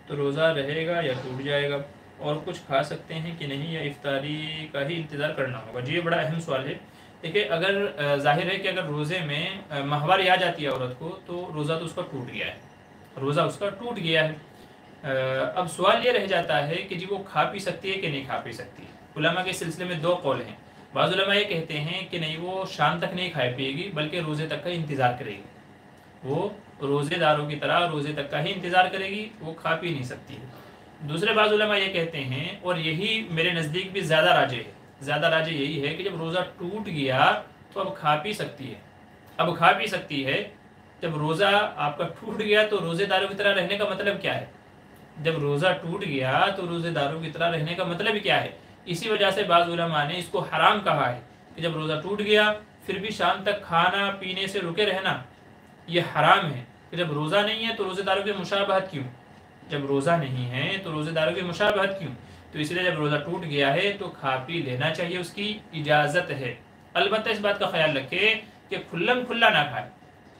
Speaker 1: تو روزہ رہے گا یا ٹوٹ جائے گا، اور کچھ کھا سکتے ہیں کہ نہیں، یا افطاری کا ہی انتظار کرنا ہوگا؟ جی یہ بڑا اہم سوال ہے. دیکھیے اگر ظاہر ہے کہ اگر روزے میں ماہواری آ جاتی ہے عورت کو تو روزہ تو اس کا ٹوٹ گیا ہے، روزہ اس کا ٹوٹ گیا ہے. اب سوال یہ رہ جاتا ہے کہ جی وہ کھا پی سکتی ہے کہ نہیں کھا پی سکتی. علماء کے سلسلے میں دو قول ہیں. بعض علماء یہ کہتے ہیں کہ نہیں، وہ شام تک نہیں کھائے پیے گی بلکہ روزے تک کا انتظار کرے گی، وہ روزے داروں کی طرح روزے تک کا ہی انتظار کرے گی، وہ کھا پی نہیں سکتی ہے. دوسرے بعض علماء یہ کہتے ہیں، اور یہی میرے نزدیک بھی زیادہ راجح ہے، زیادہ راجح یہی ہے کہ جب روزہ ٹوٹ گیا تو اب کھا پی سکتی ہے. اب کھا پی سکتی ہے. جب روزہ آپ کا ٹوٹ گیا تو روزے داروں کی طرح رہنے کا مطلب کیا ہے؟ جب روزہ ٹوٹ گیا تو روزے داروں کی طرح رہنے کا مطلب کیا ہے؟ اسی وجہ سے بعض علماء نے اس کو حرام کہا ہے کہ جب روزہ ٹوٹ گیا پھر بھی شام تک کھانا پینے سے رکے رہنا یہ حرام ہے. کہ جب روزہ نہیں ہے تو روزے داروں کی مشابہت کیوں؟ جب روزہ نہیں ہے تو روزے داروں کی مشابہت کیوں؟ تو اس لیے جب روزہ ٹوٹ گیا ہے تو کھا پی لینا چاہیے، اس کی اجازت ہے. البتہ اس بات کا خیال رکھے کہ کھلم کھلا نہ کھائے،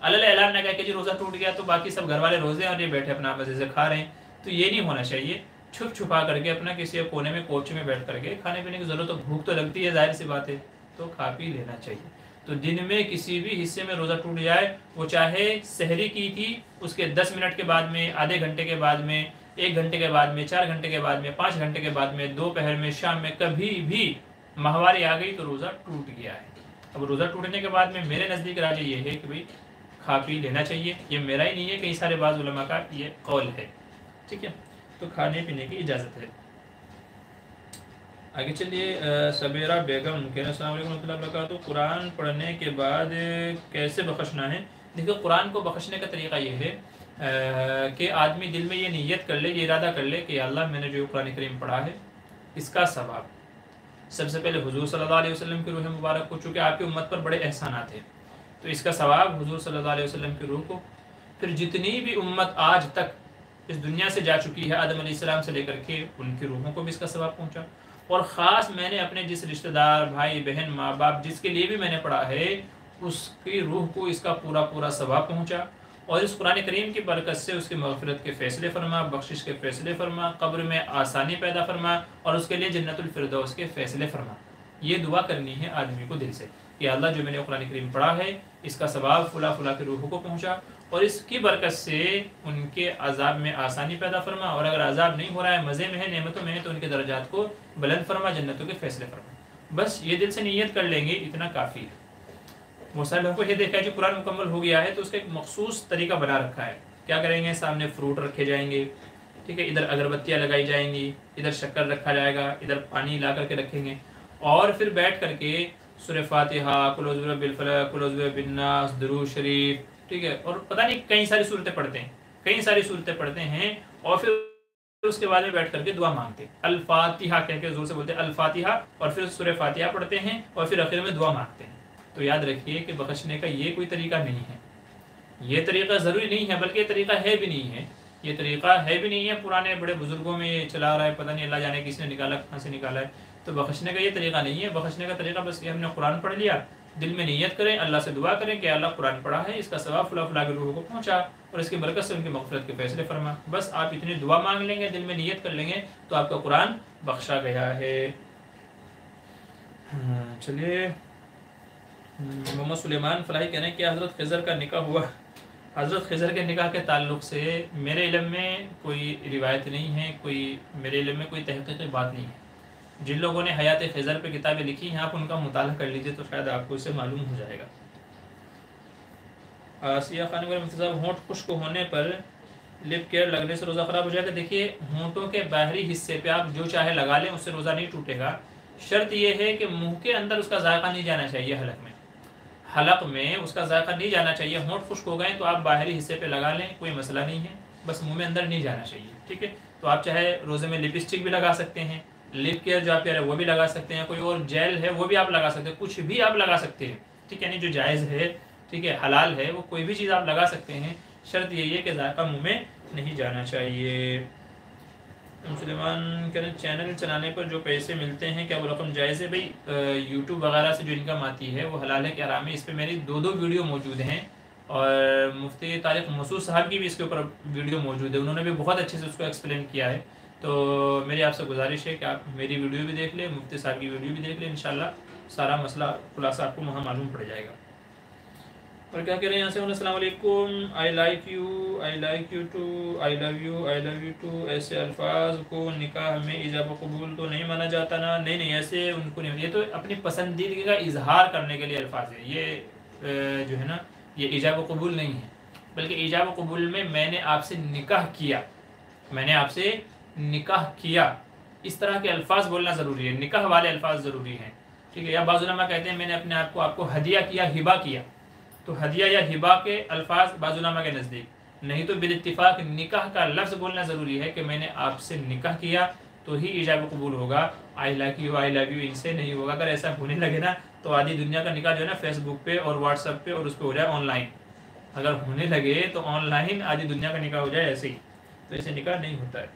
Speaker 1: علل اعلان نہ کہے کہ جی روزہ ٹوٹ گیا تو باقی سب گھر والے روزے اور یہ بیٹھے اپنا مزے سے کھا رہے ہیں. تو یہ نہیں ہونا چاہیے. چھپ چھپا کر کے اپنا کسی کونے میں کوچ میں بیٹھ کر کے کھانے پینے کی ضرورت، تو بھوک تو لگتی ہے ظاہر سی بات ہے، تو کھا پی لینا چاہیے. تو دن میں کسی بھی حصے میں روزہ ٹوٹ جائے، وہ چاہے سحری کی تھی اس کے 10 منٹ کے بعد میں، آدھے گھنٹے کے بعد میں، 1 گھنٹے کے بعد میں، 4 گھنٹے کے بعد میں، 5 گھنٹے کے بعد میں، دوپہر میں، شام میں، کبھی بھی ماہواری آ گئی تو روزہ ٹوٹ گیا ہے. اب روزہ ٹوٹنے کے بعد میں میرے نزدیک راجح یہ ہے کہ بھائی کھا پی لینا چاہیے. یہ میرا ہی نہیں ہے، کئی سارے بعض علماء کا یہ قول ہے. ٹھیک ہے، تو کھانے پینے کی اجازت ہے. آگے چلیے. سبیرہ بیگم کہنا السلام علیکم ورحمۃ اللہ وبرکاتہ، قرآن پڑھنے کے بعد کیسے بخشنا ہے؟ دیکھو قرآن کو بخشنے کا طریقہ یہ ہے کہ آدمی دل میں یہ نیت کر لے، یہ ارادہ کر لے کہ اللہ میں نے جو قرآن کریم پڑھا ہے اس کا ثواب سب سے پہلے حضور صلی اللہ علیہ وسلم کی روح مبارک کو، چونکہ آپ کی امت پر بڑے احسانات ہیں تو اس کا ثواب حضور صلی اللہ علیہ وسلم کی روح کو، پھر جتنی بھی امت آج تک اس دنیا سے جا چکی ہے آدم علیہ السلام سے لے کر کے ان کی روحوں کو بھی اس کا ثواب پہنچا، اور خاص میں نے اپنے جس رشتہ دار بھائی بہن ماں باپ جس کے لیے بھی میں نے پڑھا ہے اس کی روح کو اس کا پورا پورا ثواب پہنچا. اور اس قرآن کریم کی برکت سے اس کی مغفرت کے فیصلے فرما، بخشش کے فیصلے فرما، قبر میں آسانی پیدا فرما اور اس کے لیے جنت الفردوس کے فیصلے فرما. یہ دعا کرنی ہے آدمی کو دل سے کہ اللہ جو میں نے قرآن کریم پڑھا ہے اس کا ثواب فلاں فلاں کی روحوں کو پہنچا اور اس کی برکت سے ان کے عذاب میں آسانی پیدا فرما، اور اگر عذاب نہیں ہو رہا ہے، مزے میں ہے، نعمتوں میں ہے، تو ان کے درجات کو بلند فرما، جنتوں کے فیصلے فرما. بس یہ دل سے نیت کر لیں گے اتنا کافی ہے. بہت سارے لوگوں کو یہ دیکھا ہے کہ قرآن مکمل ہو گیا ہے تو اس کا ایک مخصوص طریقہ بنا رکھا ہے. کیا کریں گے؟ سامنے فروٹ رکھے جائیں گے، ٹھیک ہے، ادھر اگربتیاں لگائی جائیں گی، ادھر شکر رکھا جائے گا، ادھر پانی لا کر کے رکھیں گے، اور پھر بیٹھ کر کے سورہ فاتحہ، قل اعوذ برب الفلق، قل اعوذ برب الناس، درود شریف، ٹھیک ہے، اور پتہ نہیں کئی ساری صورتیں پڑھتے ہیں، کئی ساری صورتیں پڑھتے ہیں، اور پھر اس کے بعد میں بیٹھ کر کے دعا مانگتے، الفاتحہ کہہ کے زور سے بولتے ہیں الفاتحہ، اور پھر سورہ فاتحہ پڑھتے ہیں اور پھر آخر میں دعا مانگتے ہیں۔ تو یاد رکھیے کہ بخشنے کا یہ کوئی طریقہ نہیں ہے، یہ طریقہ ضروری نہیں ہے، بلکہ یہ طریقہ ہے بھی نہیں ہے، یہ طریقہ ہے بھی نہیں ہے، پرانے بڑے بزرگوں میں یہ چلا رہا ہے، پتہ نہیں اللہ جانے کس نے نکالا، کہاں سے نکالا ہے۔ تو بخشنے کا یہ طریقہ نہیں ہے، بخشنے کا طریقہ بس یہ ہم نے قرآن پڑھ لیا، دل میں نیت کریں، اللہ سے دعا کریں کہ اللہ قرآن پڑھا ہے، اس کا ثواب فلاں فلاں کے لوگوں کو پہنچا اور اس کی برکت سے ان کی مغفرت کے فیصلے فرما۔ بس آپ اتنی دعا مانگ لیں گے، دل میں نیت کر لیں گے تو آپ کا قرآن بخشا گیا ہے۔ چلیے، محمد سلیمان فلاحی کہہ رہے ہیں کہ حضرت خضر کا نکاح ہوا۔ حضرت خضر کے نکاح کے تعلق سے میرے علم میں کوئی روایت نہیں ہے، میرے علم میں کوئی تحقیقی بات نہیں ہے۔ جن لوگوں نے حیات خضر پہ کتابیں لکھی ہیں آپ ان کا مطالعہ کر لیجئے تو شاید آپ کو اس سے معلوم ہو جائے گا۔ آسیہ خان مفتی صاحب، ہونٹ خشک ہونے پر لپ کیئر لگنے سے روزہ خراب ہو جائے گا؟ دیکھیے، ہونٹوں کے باہری حصے پہ آپ جو چاہے لگا لیں، اس سے روزہ نہیں ٹوٹے گا۔ شرط یہ ہے کہ منہ کے اندر اس کا ذائقہ نہیں جانا چاہیے، حلق میں اس کا ذائقہ نہیں جانا چاہیے۔ ہونٹ خشک ہو گئے تو آپ باہری حصے پہ لگا لیں، کوئی مسئلہ نہیں ہے، بس منہ میں اندر نہیں جانا چاہیے، ٹھیک ہے؟ تو آپ چاہے روزے میں لپسٹک بھی لگا سکتے ہیں، لپ کیئر جو آپ کہہ رہے ہیں وہ بھی لگا سکتے ہیں، کوئی اور جیل ہے وہ بھی آپ لگا سکتے ہیں، کچھ بھی آپ لگا سکتے ہیں، ٹھیک ہے؟ یعنی جو جائز ہے، ٹھیک ہے، حلال ہے، وہ کوئی بھی چیز آپ لگا سکتے ہیں، شرط یہی ہے کہ ذائقہ منہ میں نہیں جانا چاہیے۔ مسلمان کہتے ہیں چینل چلانے پر جو پیسے ملتے ہیں کیا وہ رقم جائز ہے؟ بھائی یوٹیوب وغیرہ سے جو انکم آتی ہے وہ حلال ہے کہ حرام ہے؟ اس پہ میری دو ویڈیو موجود ہیں، اور مفتی طارق مسعود صاحب کی بھی اس کے اوپر ویڈیو موجود ہے، انہوں نے بھی بہت اچھے سے اس کو ایکسپلین کیا ہے۔ تو میری آپ سے گزارش ہے کہ آپ میری ویڈیو بھی دیکھ لیں، مفتی صاحب کی ویڈیو بھی دیکھ لیں، انشاءاللہ سارا مسئلہ خلاصہ آپ کو وہاں معلوم پڑ جائے گا۔ اور کیا کہہ رہے ہیں یہاں سے؟ السلام علیکم، I like you too, I love you too, ایسے الفاظ کو نکاح میں ایجاب و قبول تو نہیں مانا جاتا نا؟ نہیں، ایسے ان کو نہیں، یہ تو اپنی پسندیدگی کا اظہار کرنے کے لیے الفاظ ہے، یہ جو ہے نا یہ ایجاب و قبول نہیں ہے، بلکہ ایجاب و قبول میں میں نے آپ سے نکاح کیا، اس طرح کے الفاظ بولنا ضروری ہے، نکاح والے الفاظ ضروری ہیں، ٹھیک ہے؟ یا بعض علماء کہتے ہیں میں نے اپنے آپ کو ہدیہ کیا، ہبہ کیا، تو ہدیہ یا ہبہ کے الفاظ بعض علماء کے نزدیک نہیں، تو بالاتفاق نکاح کا لفظ بولنا ضروری ہے کہ میں نے آپ سے نکاح کیا تو ہی ایجاب قبول ہوگا، I like you, I love you ان سے نہیں ہوگا۔ اگر ایسا ہونے لگے نا تو آدھی دنیا کا نکاح جو ہے نا فیس بک پہ اور واٹس ایپ پہ اور اس پہ ہو جائے آن لائن، اگر ہونے لگے تو آن لائن آدھی دنیا کا نکاح ہو جائے ایسے ہی، تو ایسے نکاح نہیں ہوتا ہے۔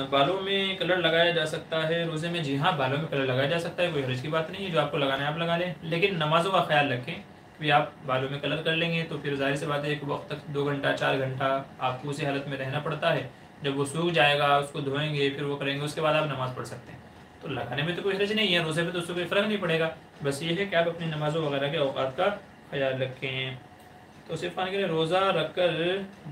Speaker 1: بالوں میں کلر لگایا جا سکتا ہے روزے میں؟ جی ہاں، بالوں میں کلر لگایا جا سکتا ہے، کوئی حرج کی بات نہیں ہے، جو آپ کو لگانا ہے آپ لگا لیں، لیکن نمازوں کا خیال رکھیں کہ آپ بالوں میں کلر کر لیں گے تو پھر ظاہر سی بات ہے ایک وقت تک 2 گھنٹہ 4 گھنٹہ آپ کو اسی حالت میں رہنا پڑتا ہے، جب وہ سوکھ جائے گا اس کو دھوئیں گے پھر وہ کریں گے، اس کے بعد آپ نماز پڑھ سکتے ہیں، تو لگانے میں تو کوئی حرج نہیں ہے، روزے پہ تو اس سے کوئی فرق نہیں پڑے گا، بس یہ ہے کہ آپ اپنی نمازوں وغیرہ کے اوقات کا خیال رکھیں۔ تو صرف خان کے لیے روزہ رکھ کر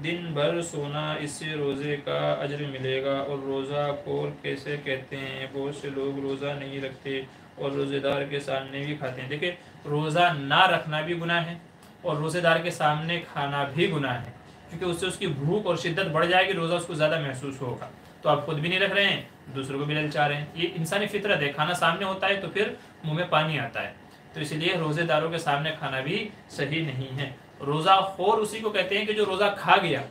Speaker 1: دن بھر سونا، اس سے روزے کا اجر ملے گا، اور روزہ خور کیسے کہتے ہیں؟ بہت سے لوگ روزہ نہیں رکھتے اور روزے دار کے سامنے بھی کھاتے ہیں۔ دیکھیں، روزہ نہ رکھنا بھی گناہ ہے اور روزے دار کے سامنے کھانا بھی گناہ ہے، کیونکہ اس سے اس کی بھوک اور شدت بڑھ جائے گی، روزہ اس کو زیادہ محسوس ہوگا، تو آپ خود بھی نہیں رکھ رہے ہیں، دوسروں کو بھی للچا رہے ہیں، یہ انسانی فطرت ہے، کھانا سامنے ہوتا ہے تو پھر منہ میں پانی آتا ہے، تو اس لیے روزے داروں کے سامنے کھانا بھی صحیح نہیں ہے۔ روزہ خور اسی کو کہتے ہیں کہ جو روزہ کھا گیا،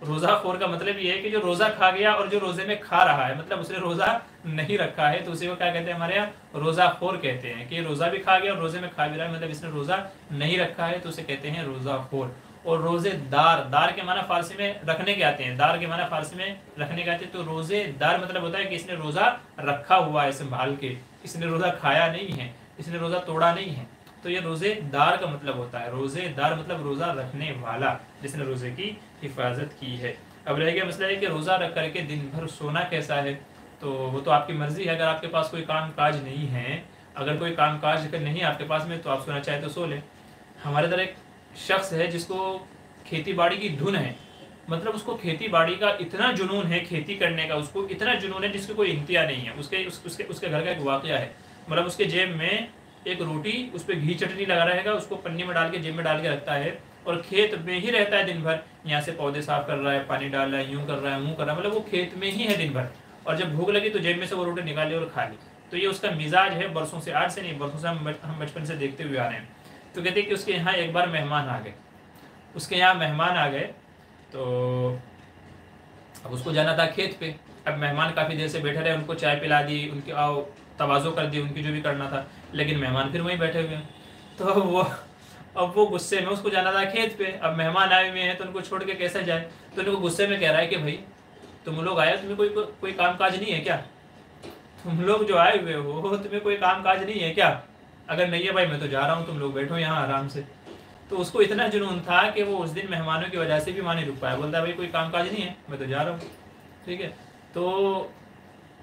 Speaker 1: روزہ خور کا مطلب یہ ہے کہ جو روزہ کھا گیا اور جو روزے میں کھا رہا ہے، مطلب اس نے روزہ نہیں رکھا ہے، تو اسی کو کیا کہتے ہیں ہمارے یہاں؟ روزہ خور کہتے ہیں، کہ روزہ بھی کھا گیا اور روزے میں کھا بھی رہا ہے، مطلب اس نے روزہ نہیں رکھا ہے، تو اسے کہتے ہیں روزہ خور۔ اور روزے دار، دار کے معنی فارسی میں رکھنے کے آتے ہیں، دار کے معنی فارسی میں رکھنے کے آتے ہیں، تو روزے دار مطلب ہوتا ہے کہ اس نے روزہ رکھا ہوا ہے سنبھال کے، اس نے روزہ کھایا نہیں ہے، اس نے روزہ توڑا نہیں ہے، تو یہ روزے دار کا مطلب ہوتا ہے، روزے دار مطلب روزہ رکھنے والا، جس نے روزے کی حفاظت کی ہے۔ اب رہ گیا مسئلہ ہے کہ روزہ رکھ کر کے دن بھر سونا کیسا ہے، تو وہ تو آپ کی مرضی ہے، اگر آپ کے پاس کوئی کام کاج نہیں ہے، اگر کوئی کام کاج نہیں ہے آپ کے پاس میں، تو آپ سونا چاہے تو سو لیں۔ ہمارے ادھر ایک شخص ہے جس کو کھیتی باڑی کی دھن ہے، مطلب اس کو کھیتی باڑی کا اتنا جنون ہے، کھیتی کرنے کا اس کو اتنا جنون ہے جس کی کوئی انتہا نہیں ہے۔ اس کے گھر کا ایک واقعہ ہے، مطلب اس کے جیب میں ایک روٹی، اس پہ گھی چٹنی لگا رہے گا، اس کو پنی میں ڈال کے جیب میں ڈال کے رکھتا ہے، اور کھیت میں ہی رہتا ہے دن بھر، یہاں سے پودے صاف کر رہا ہے، پانی ڈال رہا ہے، یوں کر رہا ہے، منہ کر رہا ہے، مطلب وہ کھیت میں ہی ہے دن بھر، اور جب بھوک لگی تو جیب میں سے وہ روٹی نکالی اور کھا لی۔ تو یہ اس کا مزاج ہے، برسوں سے، آج سے نہیں، برسوں سے ہم بچپن سے دیکھتے ہوئے آ رہے ہیں۔ تو کہتے ہیں کہ اس کے یہاں ایک بار مہمان آ گئے، تو اب اس کو جانا تھا کھیت پہ، اب مہمان کافی دیر سے بیٹھے رہے، ان کو چائے پلا دی، ان کی تواضع کر دی، ان کی جو بھی کرنا تھا، لیکن مہمان پھر وہیں بیٹھے ہوئے ہیں۔ تو اب وہ غصے میں، اس کو جانا تھا کھیت پہ، اب مہمان آئے ہوئے ہیں تو ان کو چھوڑ کے کیسے جائے، تو ان کو غصے میں کہہ رہا ہے کہ بھائی تم لوگ آئے، تمہیں کوئی کام کاج نہیں ہے کیا؟ تم لوگ جو آئے ہوئے ہو تمہیں کوئی کام کاج نہیں ہے کیا؟ اگر نہیں ہے بھائی میں تو جا رہا ہوں، تم لوگ بیٹھو یہاں آرام سے۔ تو اس کو اتنا جنون تھا کہ وہ اس دن مہمانوں کی وجہ سے بھی وہاں نہیں رک پایا، بولتا ہے بھائی کوئی کام کاج نہیں ہے، میں تو جا رہا ہوں، ٹھیک ہے۔ تو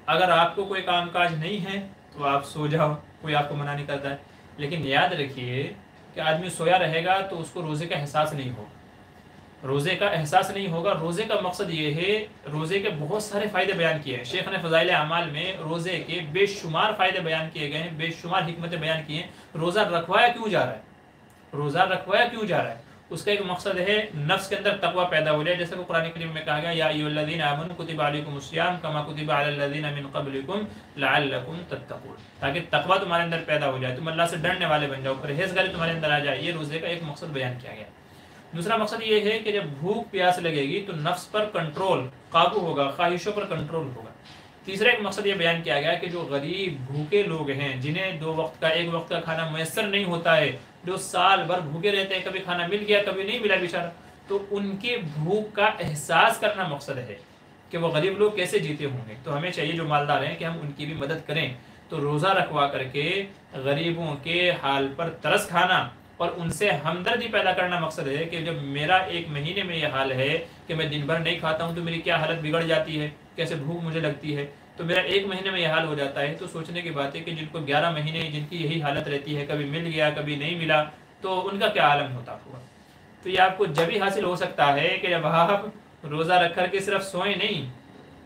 Speaker 1: اگر آپ کو کوئی کام کاج نہیں ہے تو آپ سو جاؤ، کوئی آپ کو منع نہیں کرتا ہے، لیکن یاد رکھیے کہ آدمی سویا رہے گا تو اس کو روزے کا احساس نہیں ہوگا، روزے کا احساس نہیں ہوگا۔ روزے کا مقصد یہ ہے، روزے کے بہت سارے فائدے بیان کیے ہیں شیخ نے فضائل اعمال میں، روزے کے بے شمار فائدے بیان کیے گئے ہیں، بے شمار حکمتیں بیان کی ہیں۔ روزہ رکھوایا کیوں جا رہا ہے؟ روزہ رکھوایا کیوں جا رہا ہے؟ اس کا ایک مقصد ہے نفس کے اندر تقوی پیدا ہو جائے، جیسے کہ قرآن کریم میں کہا گیا یا ایھا الذین آمنوا کتب علیکم الصیام کما کتب علی الذین من قبلکم لعلکم تتقون، تاکہ تقوی تمہارے اندر پیدا ہو جائے، تم اللہ سے ڈرنے والے بن جاؤ، پرہیزگاری تمہارے اندر آ جائے۔ یہ روزے کا ایک مقصد بیان کیا گیا۔ دوسرا مقصد یہ ہے کہ جب بھوک پیاس لگے گی تو نفس پر کنٹرول، قابو ہوگا، خواہشوں پر کنٹرول ہوگا۔ تیسرا ایک مقصد یہ بیان کیا گیا کہ جو غریب بھوکے لوگ ہیں، جنہیں ایک وقت کا کھانا میسر نہیں ہوتا ہے، جو سال بھر بھوکے رہتے ہیں، کبھی کھانا مل گیا کبھی نہیں ملا بیچارہ، تو ان کے بھوک کا احساس کرنا مقصد ہے کہ وہ غریب لوگ کیسے جیتے ہوں گے۔ تو ہمیں چاہیے جو مالدار ہیں کہ ہم ان کی بھی مدد کریں، تو روزہ رکھوا کر کے غریبوں کے حال پر ترس کھانا اور ان سے ہمدردی پیدا کرنا مقصد ہے کہ جب میرا ایک مہینے میں یہ حال ہے کہ میں دن بھر نہیں کھاتا ہوں تو میری کیا حالت بگڑ جاتی ہے، کیسے بھوک مجھے لگتی ہے، تو میرا ایک مہینے میں یہ حال ہو جاتا ہے، تو سوچنے کی بات ہے کہ جن کو 11 مہینے جن کی یہی حالت رہتی ہے، کبھی مل گیا کبھی نہیں ملا، تو ان کا کیا عالم ہوتا ہوگا۔ تو یہ آپ کو جب ہی حاصل ہو سکتا ہے کہ جب آپ روزہ رکھ کر کے صرف سوئیں نہیں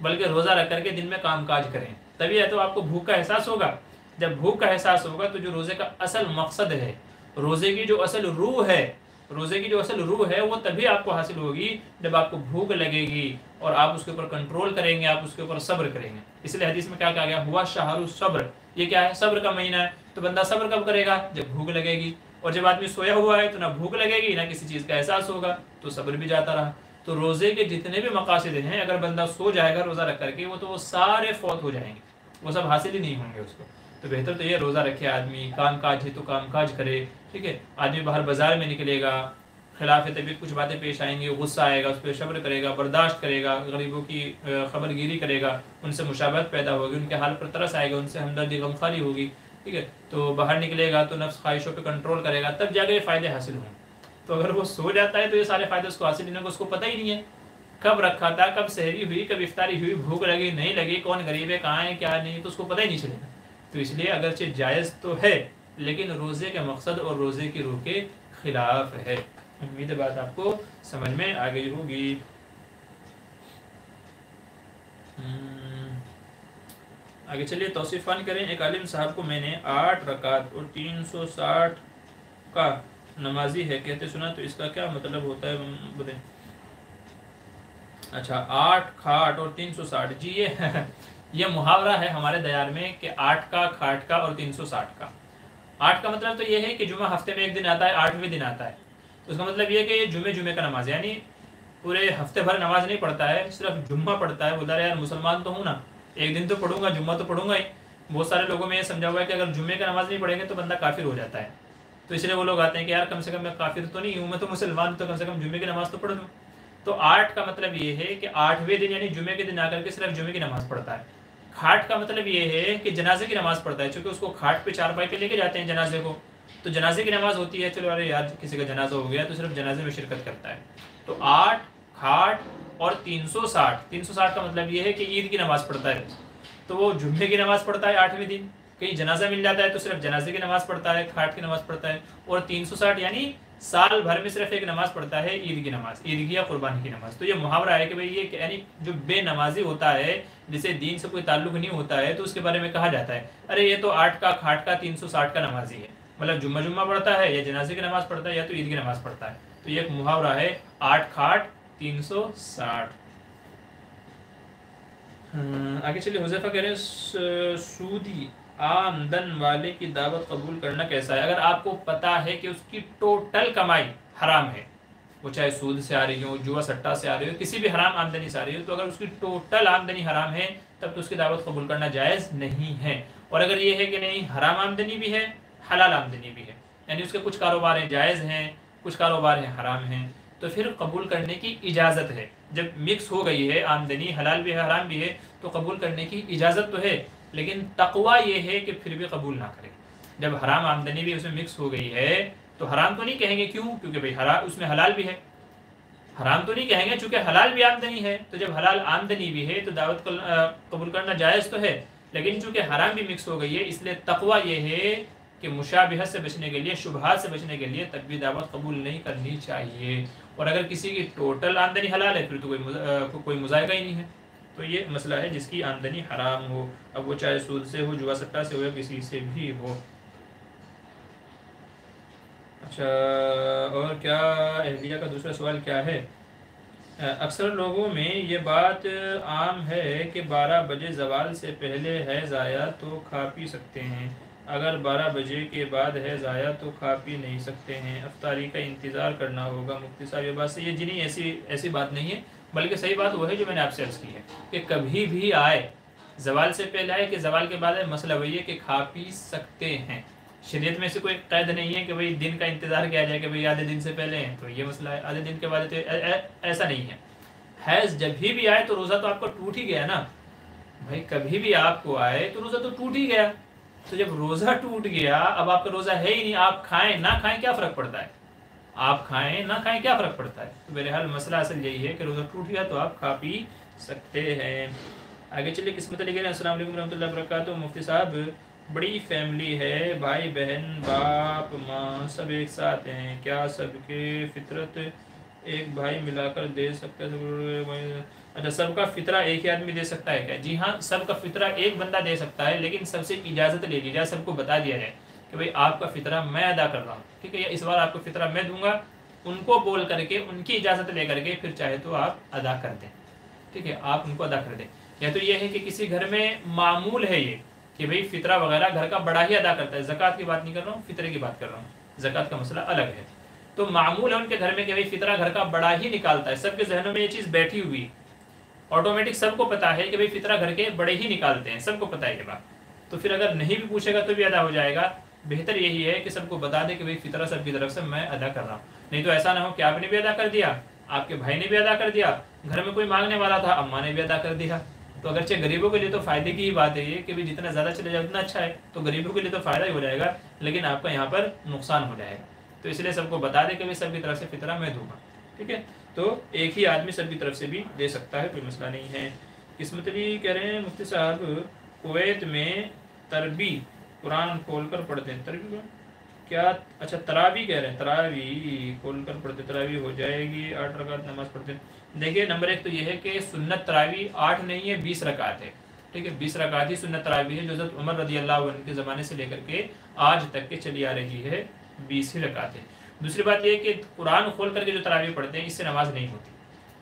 Speaker 1: بلکہ روزہ رکھ کر کے دن میں کام کاج کریں، تبھی ہے تو آپ کو بھوک کا احساس ہوگا۔ جب بھوک کا احساس ہوگا تو جو روزے کا اصل مقصد ہے، روزے کی جو اصل روح ہے، روزے کی جو اصل روح ہے وہ تبھی آپ کو حاصل ہوگی جب آپ کو بھوک لگے گی اور آپ اس کے اوپر کنٹرول کریں گے، آپ اس کے اوپر صبر کریں گے۔ اس لیے حدیث میں کیا کہا گیا، ہوا شہر الصبر، یہ کیا ہے؟ صبر کا مہینہ ہے۔ تو بندہ صبر کب کرے گا؟ جب بھوک لگے گی، اور جب آدمی سویا ہوا ہے تو نہ بھوک لگے گی نہ کسی چیز کا احساس ہوگا، تو صبر بھی جاتا رہا۔ تو روزے کے جتنے بھی مقاصد ہیں، اگر بندہ سو جائے گا روزہ رکھ کر کے، وہ سارے فوت ہو جائیں گے، وہ سب حاصل ہی نہیں ہوں گے اس کو۔ تو بہتر تو یہ روزہ رکھے آدمی، کام کاج ہے تو کام کاج کرے، ٹھیک ہے۔ آدمی باہر بازار میں نکلے گا، خلاف طبیعت کچھ باتیں پیش آئیں گی، غصہ آئے گا، اس پہ صبر کرے گا، برداشت کرے گا، غریبوں کی خبر گیری کرے گا، ان سے مشابہت پیدا ہوگی، ان کے حال پر ترس آئے گا، ان سے ہمدردی غمخواری ہوگی، ٹھیک ہے۔ تو باہر نکلے گا تو نفس خواہشوں پہ کنٹرول کرے گا، تب جا کے یہ فائدے حاصل ہوں گے۔ تو اگر وہ سو جاتا ہے تو یہ سارے فائدے اس کو حاصل نہیں ہوں گے، اس کو پتہ ہی نہیں ہے کب رکھا تھا، کب سحری ہوئی، کب افطاری ہوئی، بھوک لگی نہیں لگی، کون غریب ہے، کہاں ہے، کیا نہیں، تو اس کو پتہ ہی نہیں چلے گا۔ تو اس لیے اگرچہ جائز تو ہے لیکن روزے کے مقصد اور روزے کی روح کے خلاف ہے۔ امید ہے بات آپ کو سمجھ میں آ گئی ہوگی۔ آگے چلیے توصیفان کریں۔ ایک عالم صاحب کو میں نے 8 رکعت اور 360 کا نمازی ہے کہتے سنا، تو اس کا کیا مطلب ہوتا ہے بتائیں؟ اچھا 8 کھاٹ اور 360، جی یہ محاورہ ہے ہمارے دیار میں کہ 8 کا، کھاٹ کا اور 360 کا۔ 8 کا مطلب تو یہ ہے کہ جمعہ ہفتے میں ایک دن آتا ہے، 8ویں دن آتا ہے، تو اس کا مطلب یہ کہ یہ جمعے کا نماز ہے، یعنی پورے ہفتے بھر نماز نہیں پڑھتا ہے، صرف جمعہ پڑھتا ہے۔ بولا رہے یار مسلمان تو ہوں نا، ایک دن تو پڑھوں گا، جمعہ تو پڑھوں گا ہی۔ بہت سارے لوگوں میں یہ سمجھا ہوا ہے کہ اگر جمعے کا نماز نہیں پڑھیں گے تو بندہ کافر ہو جاتا ہے، تو اس لیے وہ لوگ آتے ہیں کہ یار کم سے کم میں کافر تو نہیں ہوں، میں تو مسلمان، تو کم سے کم جمعے کی نماز تو پڑھ لوں۔ تو 8 کا مطلب یہ ہے کہ 8ویں دن یعنی جمعے کے دن آ کر کے صرف جمعے کی نماز پڑھتا ہے۔ کھاٹ کا مطلب یہ ہے کہ جنازے کی نماز پڑھتا ہے، چونکہ اس کو کھاٹ پہ چارپائی پہ لے کے جاتے ہیں جنازے کو، تو جنازے کی نماز ہوتی ہے، چلو ارے یار کسی کا جنازہ ہو گیا تو صرف جنازے میں شرکت کرتا ہے۔ تو 8 کھاٹ اور 360 کا مطلب یہ ہے کہ عید کی نماز پڑھتا ہے، تو وہ جمعے کی نماز پڑھتا ہے 8ویں دن، کہیں جنازہ مل جاتا ہے تو صرف جنازے کی نماز پڑھتا ہے، کھاٹ کی نماز پڑھتا ہے، اور 360 یعنی سال بھر میں صرف ایک نماز پڑھتا ہے، عید کی نماز، عید کی یا قربانی کی نماز۔ تو یہ محاورہ ہے کہ بھئی یہ یعنی جو بے نمازی ہوتا ہے، جسے دین سے کوئی تعلق نہیں ہوتا ہے، تو اس کے بارے میں کہا جاتا ہے ارے یہ تو 8 کا، کھاٹ کا، 360 کا نمازی ہے، مطلب جمعہ پڑھتا ہے یا جنازے کی نماز پڑھتا ہے یا تو عید کی نماز پڑھتا ہے۔ تو یہ ایک محاورہ ہے 8 کھاٹ 360۔ آگے چلیے حذیفہ کہہ رہے ہیں سودی آمدن والے کی دعوت قبول کرنا کیسا ہے؟ اگر آپ کو پتا ہے کہ اس کی ٹوٹل کمائی حرام ہے، وہ چاہے سود سے آ رہی ہو، جوا سٹا سے آ رہی ہو، کسی بھی حرام آمدنی سے آ رہی ہو، تو اگر اس کی ٹوٹل آمدنی حرام ہے تب تو اس کی دعوت قبول کرنا جائز نہیں ہے۔ اور اگر یہ ہے کہ نہیں حرام آمدنی بھی ہے حلال آمدنی بھی ہے، یعنی اس کے کچھ کاروبار ہیں جائز ہیں، کچھ کاروبار ہیں حرام ہیں، تو پھر قبول کرنے کی اجازت ہے۔ جب مکس ہو گئی ہے آمدنی حلال بھی ہے حرام بھی ہے تو قبول کرنے کی اجازت تو ہے، لیکن تقوی یہ ہے کہ پھر بھی قبول نہ کرے۔ جب حرام آمدنی بھی اس میں مکس ہو گئی ہے تو حرام تو نہیں کہیں گے، کیوں؟ کیونکہ بھائی حرام اس میں حلال بھی ہے، حرام تو نہیں کہیں گے چونکہ حلال بھی آمدنی ہے، تو جب حلال آمدنی بھی ہے تو دعوت قبول کرنا جائز تو ہے، لیکن چونکہ حرام بھی مکس ہو گئی ہے اس لیے تقوی یہ ہے کہ مشابہت سے بچنے کے لیے، شبہات سے بچنے کے لیے تب بھی دعوت قبول نہیں کرنی چاہیے۔ اور اگر کسی کی ٹوٹل آمدنی حلال ہے پھر تو کوئی مذائقہ ہی نہیں ہے۔ تو یہ مسئلہ ہے جس کی آمدنی حرام ہو، اب وہ چاہے سود سے ہو، جوا سٹا سے ہو، یا کسی سے بھی ہو۔ اچھا، اور کیا اہلیہ کا دوسرا سوال کیا ہے؟ اکثر لوگوں میں یہ بات عام ہے کہ 12 بجے زوال سے پہلے حیض آیا تو کھا پی سکتے ہیں، اگر 12 بجے کے بعد حیض آیا تو کھا پی نہیں سکتے ہیں، افطاری کا انتظار کرنا ہوگا۔ مفتی صاحب یہ بات صحیح ہے؟ جی نہیں، ایسی بات نہیں ہے، بلکہ صحیح بات وہ ہے جو میں نے آپ سے عرض کی ہے کہ کبھی بھی آئے، زوال سے پہلے آئے کہ زوال کے بعد آئے، مسئلہ وہی ہے کہ کھا پی سکتے ہیں۔ شریعت میں سے کوئی قید نہیں ہے کہ بھئی دن کا انتظار کیا جائے کہ بھئی آدھے دن سے پہلے ہیں تو یہ مسئلہ ہے، آدھے دن کے بعد تو ایسا نہیں ہے۔ حیض جب بھی آئے تو روزہ تو آپ کا ٹوٹ ہی گیا نا بھائی، کبھی بھی آپ کو آئے تو روزہ تو ٹوٹ ہی گیا، تو جب روزہ ٹوٹ گیا اب آپ کا روزہ ہے ہی نہیں، آپ کھائیں نہ کھائیں کیا فرق پڑتا ہے؟ آپ کھائیں نہ کھائیں کیا فرق پڑتا ہے؟ تو بہرحال مسئلہ اصل یہی ہے کہ روزہ ٹوٹ گیا تو آپ کھا پی سکتے ہیں۔ آگے چلیے، قسمت علی گئے۔ السلام علیکم ورحمۃ اللہ وبرکاتہ۔ مفتی صاحب، بڑی فیملی ہے، بھائی بہن باپ ماں سب ایک ساتھ ہیں، کیا سب کے فطرت ایک بھائی ملا کر دے سکتا ہے؟ اچھا، سب کا فطرہ ایک ہی آدمی دے سکتا ہے کیا؟ جی ہاں، سب کا فطرہ ایک بندہ دے سکتا ہے، لیکن سب سے اجازت لے لی جائے، سب کو بتا دیا جائے کہ بھئی آپ کا فطرہ میں ادا کر رہا ہوں، ٹھیک ہے، یا اس بار آپ کو فطرہ میں دوں گا، ان کو بول کر کے ان کی اجازت لے کر کے پھر چاہے تو آپ ادا کر دیں، ٹھیک ہے، آپ ان کو ادا کر دیں۔ یا تو یہ ہے کہ کسی گھر میں معمول ہے یہ کہ بھئی فطرہ وغیرہ گھر کا بڑا ہی ادا کرتا ہے، زکوٰۃ کی بات نہیں کر رہا ہوں، فطرے کی بات کر رہا ہوں، زکوٰۃ کا مسئلہ الگ ہے۔ تو معمول ہے ان کے گھر میں کہ بھئی فطرہ گھر کا بڑا ہی نکالتا ہے، سب کے ذہنوں میں یہ چیز بیٹھی ہوئی، آٹومیٹک سب کو پتا ہے کہ بھئی فطرہ گھر کے بڑے ہی نکالتے ہیں، سب کو پتا ہے یہ بات، تو پھر اگر نہیں بھی پوچھے گا تو بھی ادا ہو جائے گا۔ بہتر یہی ہے کہ سب کو بتا دے کہ بھئی فطرہ سب کی طرف سے میں ادا کر رہا ہوں، نہیں تو ایسا نہ ہو کہ آپ نے بھی ادا کر دیا، آپ کے بھائی نے بھی ادا کر دیا، گھر میں کوئی مانگنے والا تھا اماں نے بھی ادا کر دیا، تو اگرچہ غریبوں کے لیے تو فائدے کی ہی بات ہے یہ کہ بھی جتنا زیادہ چلے جائے اتنا اچھا ہے، تو غریبوں کے لیے تو فائدہ ہی ہو جائے گا، لیکن آپ کا یہاں پر نقصان ہو جائے گا، تو اس لیے سب کو بتا دے کہ سب کی طرف سے فطرہ میں دوں گا، ٹھیک ہے، تو ایک ہی آدمی سب کی طرف سے بھی دے سکتا ہے، کوئی مسئلہ نہیں ہے۔ قسمت علی کہہ رہے ہیں مفتی صاحب، کویت میں تربی قرآن کھول کر پڑھتے ہیں، تربی کیا؟ اچھا، تراوی کہہ رہے ہیں، تراوی کھول کر پڑھتے، تراوی ہو جائے گی 8 رکعت نماز پڑھتے ہیں؟ دیکھیے، نمبر ایک تو یہ ہے کہ سنت تراوی 8 نہیں ہے، 20 رکعت ہے، ٹھیک ہے، 20 رکعت ہی سنت تراوی ہے، جو حضرت عمر رضی اللہ عنہ کے زمانے سے لے کر کے آج تک کے چلی آ رہی ہے، 20 ہی رکعت ہے۔ دوسری بات یہ کہ قرآن کھول کر کے جو تراوی پڑھتے ہیں اس سے نماز نہیں ہوتی،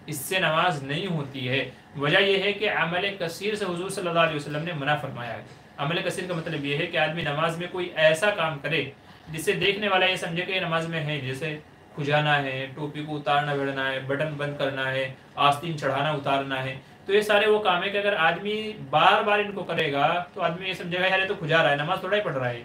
Speaker 1: اس سے نماز نہیں ہوتی ہے، وجہ یہ ہے کہ عمل کثیر سے حضور صلی اللہ علیہ وسلم نے منع فرمایا ہے۔ عمل کثیر کا مطلب یہ ہے کہ آدمی نماز میں کوئی ایسا کام کرے جس سے دیکھنے والا یہ سمجھے کہ یہ نماز میں ہے، جیسے کھجانا ہے، ٹوپی کو اتارنا بھیڑنا ہے، بٹن بند کرنا ہے، آستین چڑھانا اتارنا ہے، تو یہ سارے وہ کام ہے کہ اگر آدمی بار بار ان کو کرے گا تو آدمی یہ سمجھے گا یار یہ تو کھجا رہا ہے، نماز تھوڑا ہی پڑھ رہا ہے،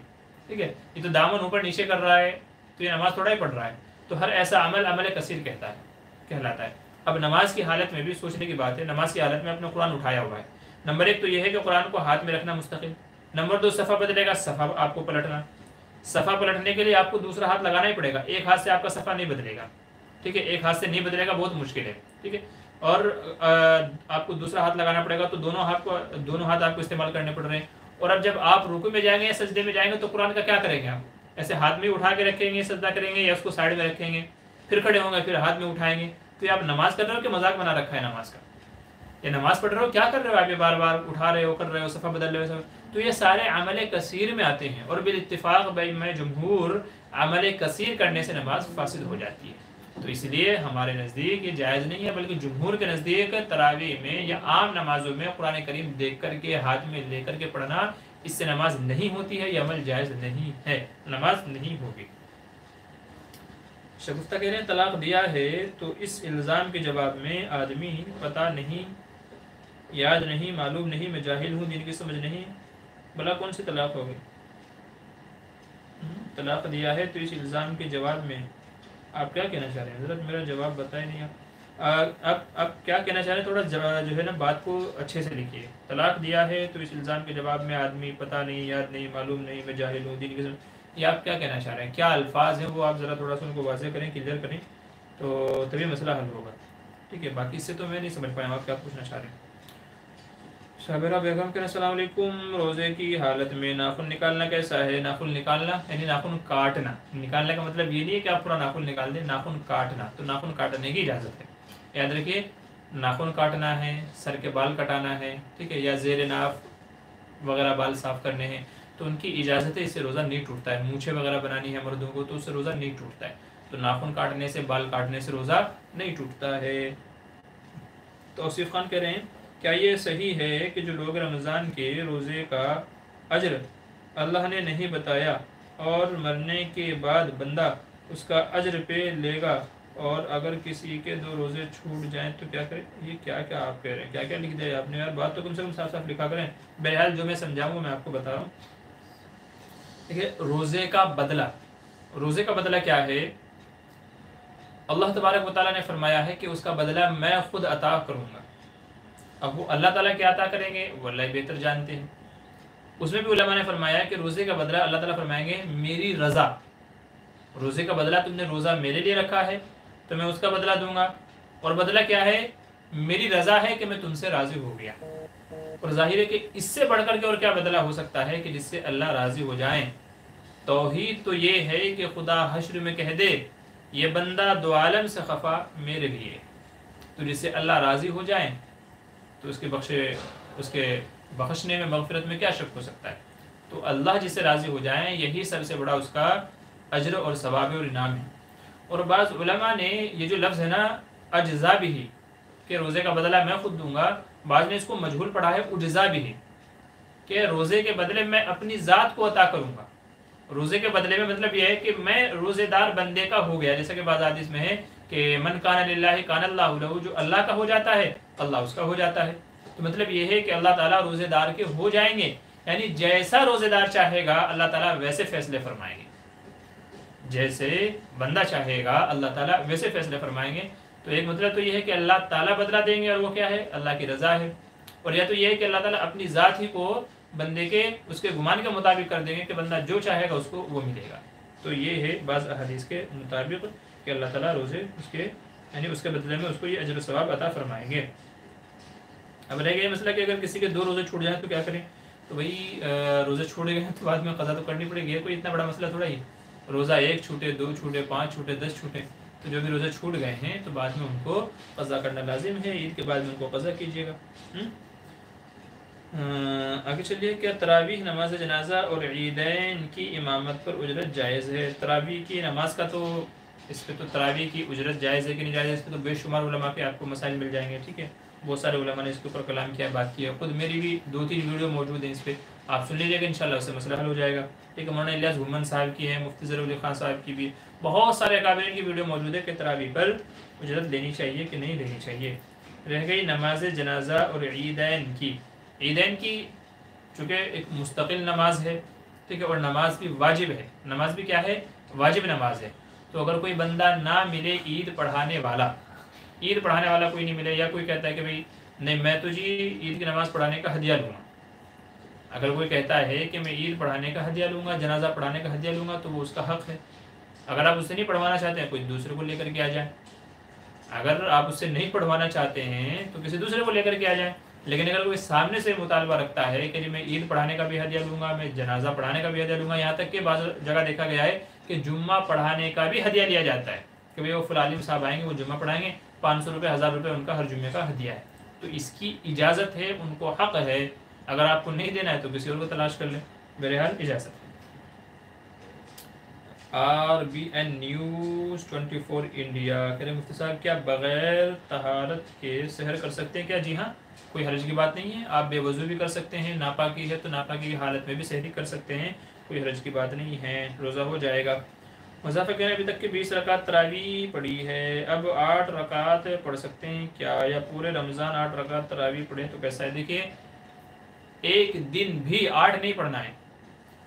Speaker 1: ٹھیک ہے، یہ تو دامن اوپر نیچے کر رہا ہے تو یہ نماز تھوڑا ہی پڑھ رہا ہے، تو ہر ایسا عمل عمل کثیر کہلاتا ہے۔ اب نماز کی حالت میں بھی سوچنے کی بات ہے، نماز کی حالت میں اپنا قرآن اٹھایا ہوا ہے، نمبر ایک تو یہ ہے کہ قرآن کو ہاتھ میں رکھنا مستقل، نمبر دو صفحہ بدلے گا، صفحہ آپ کو پلٹنا، صفحہ پلٹنے کے لیے آپ کو دوسرا ہاتھ لگانا ہی پڑے گا، ایک ہاتھ سے آپ کا صفحہ نہیں بدلے گا، ٹھیک ہے، ایک ہاتھ سے نہیں بدلے گا، بہت مشکل ہے، ٹھیک ہے، اور آپ کو دوسرا ہاتھ لگانا پڑے گا، تو دونوں ہاتھ آپ کو استعمال کرنے پڑ رہے ہیں۔ اور اب جب آپ رکوع میں جائیں گے یا سجدے میں جائیں گے تو قرآن کا کیا کریں گے؟ آپ ایسے ہاتھ میں اٹھا کے رکھیں گے، سجدہ کریں گے، یا اس کو سائڈ میں رکھیں گے، پھر کھڑے ہوں گے، پھر ہاتھ میں اٹھائیں گے، تو یہ آپ نماز کر رہے ہو کہ مذاق بنا رکھا ہے نماز کا؟ یہ نماز پڑھ رہے ہو، کیا کر رہے ہو آپ؟ یہ بار بار اٹھا رہے ہو، کر رہے ہو، صفحہ بدل رہے ہو، تو یہ سارے عمل کثیر میں آتے ہیں، اور بالاتفاق بین میں جمہور عمل کثیر کرنے سے نماز فاسد ہو جاتی ہے، تو اس لیے ہمارے نزدیک یہ جائز نہیں ہے، بلکہ جمہور کے نزدیک تراویح میں یا عام نمازوں میں قرآن کریم دیکھ کر کے ہاتھ میں لے کر کے پڑھنا، اس سے نماز نہیں ہوتی ہے، یہ عمل جائز نہیں ہے، نماز نہیں ہوگی۔ شگفتہ کہہ رہے ہیں طلاق دیا ہے تو اس الزام کے جواب میں آدمی پتہ نہیں، یاد نہیں، معلوم نہیں، میں جاہل ہوں، دین کی سمجھ نہیں، بلا کون سی طلاق ہوگی؟ طلاق دیا ہے تو اس الزام کے جواب میں آپ کیا کہنا چاہ رہے ہیں؟ حضرت میرا جواب بتائے نہیں آپ اب کیا کہنا چاہ رہے ہیں؟ تھوڑا جو ہے نا بات کو اچھے سے لکھیے. طلاق دیا ہے تو اس الزام کے جواب میں آدمی پتہ نہیں، یاد نہیں، معلوم نہیں، میں جاہل ہوں، دین کی سمجھ، یہ آپ کیا کہنا چاہ رہے ہیں؟ کیا الفاظ ہیں وہ آپ ذرا تھوڑا سا ان کو واضح کریں، کلیئر کریں، تو تبھی مسئلہ حل ہوگا. ٹھیک ہے، باقی اس سے تو میں نہیں سمجھ پایا آپ کیا پوچھنا چاہ رہے ہیں. شابرہ بیگم کہنا السلام علیکم، روزے کی حالت میں ناخن نکالنا کیسا ہے؟ ناخن نکالنا یعنی ناخن کاٹنا. نکالنے کا مطلب یہ نہیں ہے کہ آپ پورا ناخن نکال دیں، ناخن کاٹنا. تو ناخن کاٹنے کی اجازت ہے. یاد رکھیے، ناخن کاٹنا ہے، سر کے بال کٹانا ہے، ٹھیک ہے، یا زیر ناف وغیرہ بال صاف کرنے ہیں تو ان کی اجازت ہے، اس سے روزہ نہیں ٹوٹتا ہے. مونچھیں وغیرہ بنانی ہے مردوں کو تو اس سے روزہ نہیں ٹوٹتا ہے. تو ناخن کاٹنے سے، بال کاٹنے سے روزہ نہیں ٹوٹتا ہے. توصیف خان کہہ رہے ہیں کیا یہ صحیح ہے کہ جو لوگ رمضان کے روزے کا اجر اللہ نے نہیں بتایا اور مرنے کے بعد بندہ اس کا اجر پہ لے گا، اور اگر کسی کے 2 روزے چھوٹ جائیں تو کیا کرے؟ یہ کیا آپ کہہ رہے ہیں؟ کیا لکھ دیا آپ نے؟ یار بات تو کم سے کم صاف صاف لکھا کریں. بہرحال جو میں سمجھاؤں گا میں آپ کو بتا رہا ہوں. دیکھیے، روزے کا بدلہ کیا ہے؟ اللہ تبارک و تعالیٰ نے فرمایا ہے کہ اس کا بدلہ میں خود عطا کروں گا. اب وہ اللہ تعالیٰ کیا عطا کریں گے وہ اللہ بہتر جانتے ہیں. اس میں بھی علماء نے فرمایا کہ روزے کا بدلہ اللہ تعالیٰ فرمائیں گے میری رضا. روزے کا بدلہ تم نے روزہ میرے لیے رکھا ہے تو میں اس کا بدلہ دوں گا. اور بدلہ کیا ہے؟ میری رضا ہے کہ میں تم سے راضی ہو گیا. اور ظاہر ہے کہ اس سے بڑھ کر کے اور کیا بدلہ ہو سکتا ہے کہ جس سے اللہ راضی ہو جائیں. توحید تو یہ ہے کہ خدا حشر میں کہہ دے یہ بندہ 2 عالم سے خفا میرے لیے. تو جس سے اللہ راضی ہو جائیں تو اس کے بخشنے میں، مغفرت میں کیا شک ہو سکتا ہے؟ تو اللہ جس سے راضی ہو جائیں یہی سب سے بڑا اس کا اجر اور ثواب اور انعام ہے. اور بعض علماء نے یہ جو لفظ ہے نا اجزا بھی، کہ روزے کا بدلہ میں خود دوں گا، بعض نے اس کو مجہول پڑھا ہے اجزا بھی، کہ روزے کے بدلے میں اپنی ذات کو عطا کروں گا. روزے کے بدلے میں مطلب یہ ہے کہ میں روزے دار بندے کا ہو گیا، جیسا کہ بعض حدیث میں ہے کہ من کان للہ کان اللہ لہ، جو اللہ کا ہو جاتا ہے اللہ اس کا ہو جاتا ہے. تو مطلب یہ ہے کہ اللہ تعالیٰ روزے دار کے ہو جائیں گے، یعنی جیسا روزے دار چاہے گا اللہ تعالیٰ ویسے فیصلے فرمائیں گے. جیسے بندہ چاہے گا اللہ تعالیٰ ویسے فیصلے فرمائیں گے. تو ایک مطلب تو یہ ہے کہ اللہ تعالیٰ بدلہ دیں گے، اور وہ کیا ہے؟ اللہ کی رضا ہے. اور یا تو یہ ہے کہ اللہ تعالیٰ اپنی ذات ہی کو بندے کے اس کے گمان کے مطابق کر دیں گے کہ بندہ جو چاہے گا اس کو وہ ملے گا. تو یہ ہے بعض احادیث کے مطابق کہ اللہ تعالیٰ روزے یعنی اس کے بدلے میں اس کو یہ اجر و ثواب عطا فرمائیں گے. اب رہ گیا یہ مسئلہ کہ اگر کسی کے 2 روزے چھوٹ جائیں تو کیا کریں؟ تو بھائی روزے چھوڑے گئے تو بعد میں قضا تو کرنی پڑے گی. کوئی اتنا بڑا مسئلہ تھوڑا ہی. روزہ 1 چھوٹے، 2 چھوٹے، 5 چھوٹے، 10 چھوٹے، تو جو بھی روزے چھوٹ گئے ہیں تو بعد میں ان کو قضا کرنا لازم ہے. عید کے بعد میں ان کو قضا کیجیے گا. آگے چلیے. کیا تراویح نماز جنازہ اور عیدین کی امامت پر اجرت جائز ہے؟ تراویح کی نماز کا تو اس پہ تو تراویح کی اجرت جائز ہے کہ نہیں جائز ہے، اس پہ تو بے شمار علماء کے آپ کو مسائل مل جائیں گے. ٹھیک ہے، بہت سارے علماء نے اس کے اوپر کلام کیا، بات کی ہے. خود میری بھی 2-3 ویڈیو موجود ہیں اس پہ، آپ سن لیجیے گا، انشاءاللہ اس سے مسئلہ حل ہو جائے گا. ٹھیک ہے، مولانا الیاس گھمن صاحب کی ہے، مفتی ظہیر علی خان صاحب کی بھی، بہت سارے اکابرین کی ویڈیو موجود ہے کہ تراویح پر اجرت لینی چاہیے کہ نہیں لینی چاہیے. رہ گئی نماز جنازہ اور عیدین کی. عیدین کی چونکہ ایک مستقل نماز ہے، ٹھیک ہے، اور نماز بھی واجب ہے. نماز بھی کیا ہے؟ واجب نماز ہے. تو اگر کوئی بندہ نہ ملے عید پڑھانے والا کوئی نہیں ملے، یا کوئی کہتا ہے کہ بھئی نہیں میں تو جی عید کی نماز پڑھانے کا ہدیہ لوں گا. اگر کوئی کہتا ہے کہ میں عید پڑھانے کا ہدیہ لوں گا، جنازہ پڑھانے کا ہدیہ لوں گا، تو وہ اس کا حق ہے. اگر آپ اس سے نہیں پڑھوانا چاہتے ہیں کوئی دوسرے کو لے کر کے آ جائیں. اگر آپ اس سے نہیں پڑھوانا چاہتے ہیں تو کسی دوسرے کو لے کر کے آ جائیں. لیکن اگر کوئی سامنے سے مطالبہ رکھتا ہے کہ میں عید پڑھانے کا بھی ہدیہ لوں گا، میں جنازہ پڑھانے کا بھی ہدیہ لوں گا، یہاں تک کہ بعض جگہ دیکھا گیا ہے کہ جمعہ پڑھانے کا بھی ہدیہ لیا جاتا ہے کہ بھئی وہ فلاں عالم صاحب آئیں گے، وہ جمعہ پڑھائیں گے، 500 روپے 1000 روپے ان کا ہر جمعے کا ہدیہ ہے. تو اس کی اجازت ہے، ان کو حق ہے. اگر آپ کو نہیں دینا ہے تو کسی اور کو تلاش کر لیں. بہرحال اجازت ہے. RBN نیوز 24 انڈیا کہہ رہے مفتی صاحب کیا بغیر طہارت کے سحر کر سکتے ہیں کیا؟ جی ہاں، کوئی حرج کی بات نہیں ہے. آپ بے وضو بھی کر سکتے ہیں، ناپاکی ہے تو ناپاکی کی حالت میں بھی سحری کر سکتے ہیں، کوئی حرج کی بات نہیں ہے، روزہ ہو جائے گا. مظفر کہہ رہے ہیں ابھی تک کے 20 رکعت تراویح پڑھی ہے، اب 8 رکعت پڑھ سکتے ہیں کیا، یا پورے رمضان 8 رکعت تراویح پڑھیں تو کیسا ہے؟ دیکھیے ایک دن بھی 8 نہیں پڑھنا ہے،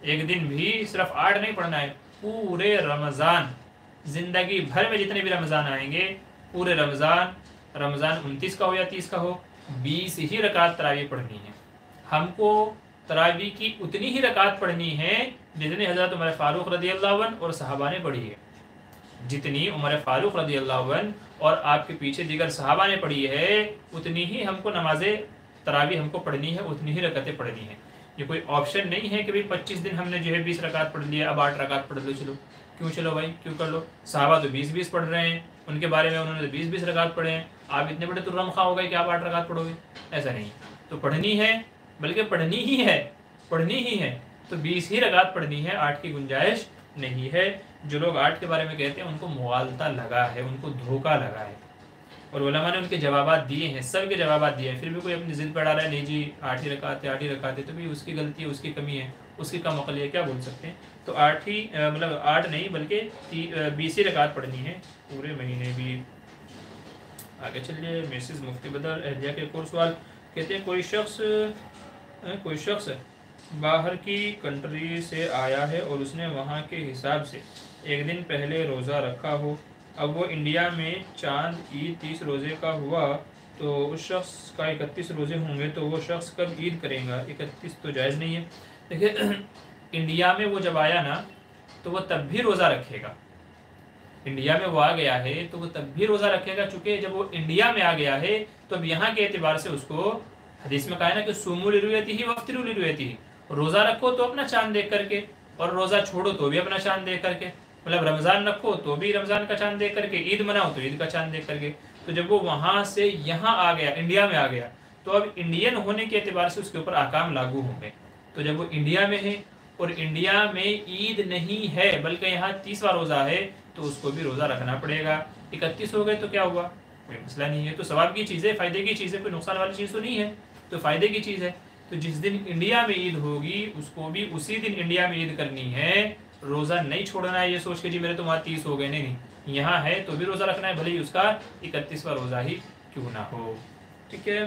Speaker 1: ایک دن بھی صرف 8 نہیں پڑھنا ہے، پورے رمضان، زندگی بھر میں جتنے بھی رمضان آئیں گے، پورے رمضان 29 کا ہو یا 30 کا ہو، 20 ہی رکعت تراویح پڑھنی ہے۔ ہم کو تراویح کی اتنی ہی رکعت پڑھنی ہے جتنی حضرت عمر فاروق رضی اللہ عنہ اور صحابہ نے پڑھی ہے، جتنی عمر فاروق رضی اللہ عنہ اور آپ کے پیچھے دیگر صحابہ نے پڑھی ہے اتنی ہی ہم کو نماز تراویح ہم کو پڑھنی ہے، اتنی ہی رکعتیں پڑھنی ہے۔ یہ کوئی آپشن نہیں ہے کہ بھئی 25 دن ہم نے جو ہے 20 رکعت پڑھ لیا، اب 8 رکعت پڑھ لو، چلو کیوں چلو بھائی کیوں کر لو، صحابہ تو 20 پڑھ رہے ہیں، ان کے بارے میں انہوں نے 20 رکعت پڑھے ہیں، آپ اتنے بڑے ترم خواہ ہو گئے کہ آپ 8 رکعت پڑھو گے، ایسا نہیں۔ تو پڑھنی ہے، بلکہ پڑھنی ہی ہے تو 20 ہی رکعت پڑھنی ہے، 8 کی گنجائش نہیں ہے۔ جو لوگ 8 کے بارے میں کہتے ہیں ان کو مغالطہ لگا ہے، ان کو دھوکہ لگا ہے، اور علماء نے ان کے جوابات دیے ہیں، سب کے جوابات دیے ہیں، پھر بھی کوئی اپنی ضد پہ اڑا رہا ہے نہیں جی 8 ہی رکعت ہے تو بھی اس کی غلطی ہے، اس کی کمی ہے، اس کی کم عقلی ہے، کیا بول سکتے ہیں۔ تو 8 ہی مطلب 8 نہیں بلکہ 20 ہی رکعت پڑھنی ہے پورے مہینے بھی۔ آگے چلیے، مسز مفتی بدر اہلیہ کے ایک اور سوال، کہتے ہیں کوئی شخص باہر کی کنٹری سے آیا ہے اور اس نے وہاں کے حساب سے ایک دن پہلے روزہ رکھا ہو، اب وہ انڈیا میں چاند عید 30 روزے کا ہوا تو اس شخص کا 31 روزے ہوں گے، تو وہ شخص کب عید کرے گا؟ 31 تو جائز نہیں ہے۔ دیکھیں انڈیا میں وہ جب آیا نا تو وہ تب بھی روزہ رکھے گا، انڈیا میں وہ آ گیا ہے تو وہ تب بھی روزہ رکھے گا، چونکہ جب وہ انڈیا میں آ گیا ہے تو اب یہاں کے اعتبار سے اس کو حدیث میں کہا ہے نا کہ سوموا لرؤیتہ وافطروا لرؤیتہ، روزہ رکھو تو اپنا چاند دیکھ کر کے اور روزہ چھوڑو تو بھی اپنا چاند دیکھ کر کے، مطلب رمضان رکھو تو بھی رمضان کا چاند دیکھ کر کے، عید مناؤ تو عید کا چاند دیکھ کر کے۔ تو جب وہ وہاں سے یہاں آ گیا، انڈیا میں آ گیا، تو اب انڈین ہونے کے اعتبار سے اس کے اوپر احکام لاگو ہوں گے۔ تو جب وہ انڈیا میں ہے اور انڈیا میں عید نہیں ہے بلکہ یہاں 30واں روزہ ہے تو اس کو بھی روزہ رکھنا پڑے گا۔ 31 ہو گئے تو کیا ہوا، کوئی مسئلہ نہیں ہے، تو ثواب کی چیز ہے، فائدے کی چیز ہے، کوئی نقصان والی چیز تو نہیں ہے، تو فائدے کی چیز ہے۔ تو جس دن انڈیا میں عید ہوگی اس کو بھی اسی دن انڈیا میں عید کرنی ہے، روزہ نہیں چھوڑنا ہے یہ سوچ کے جی میرے تو وہاں 30 ہو گئے، نہیں، یہاں ہے تو بھی روزہ رکھنا ہے، بھلے ہی اس کا 31واں روزہ ہی کیوں نہ ہو۔ ٹھیک ہے،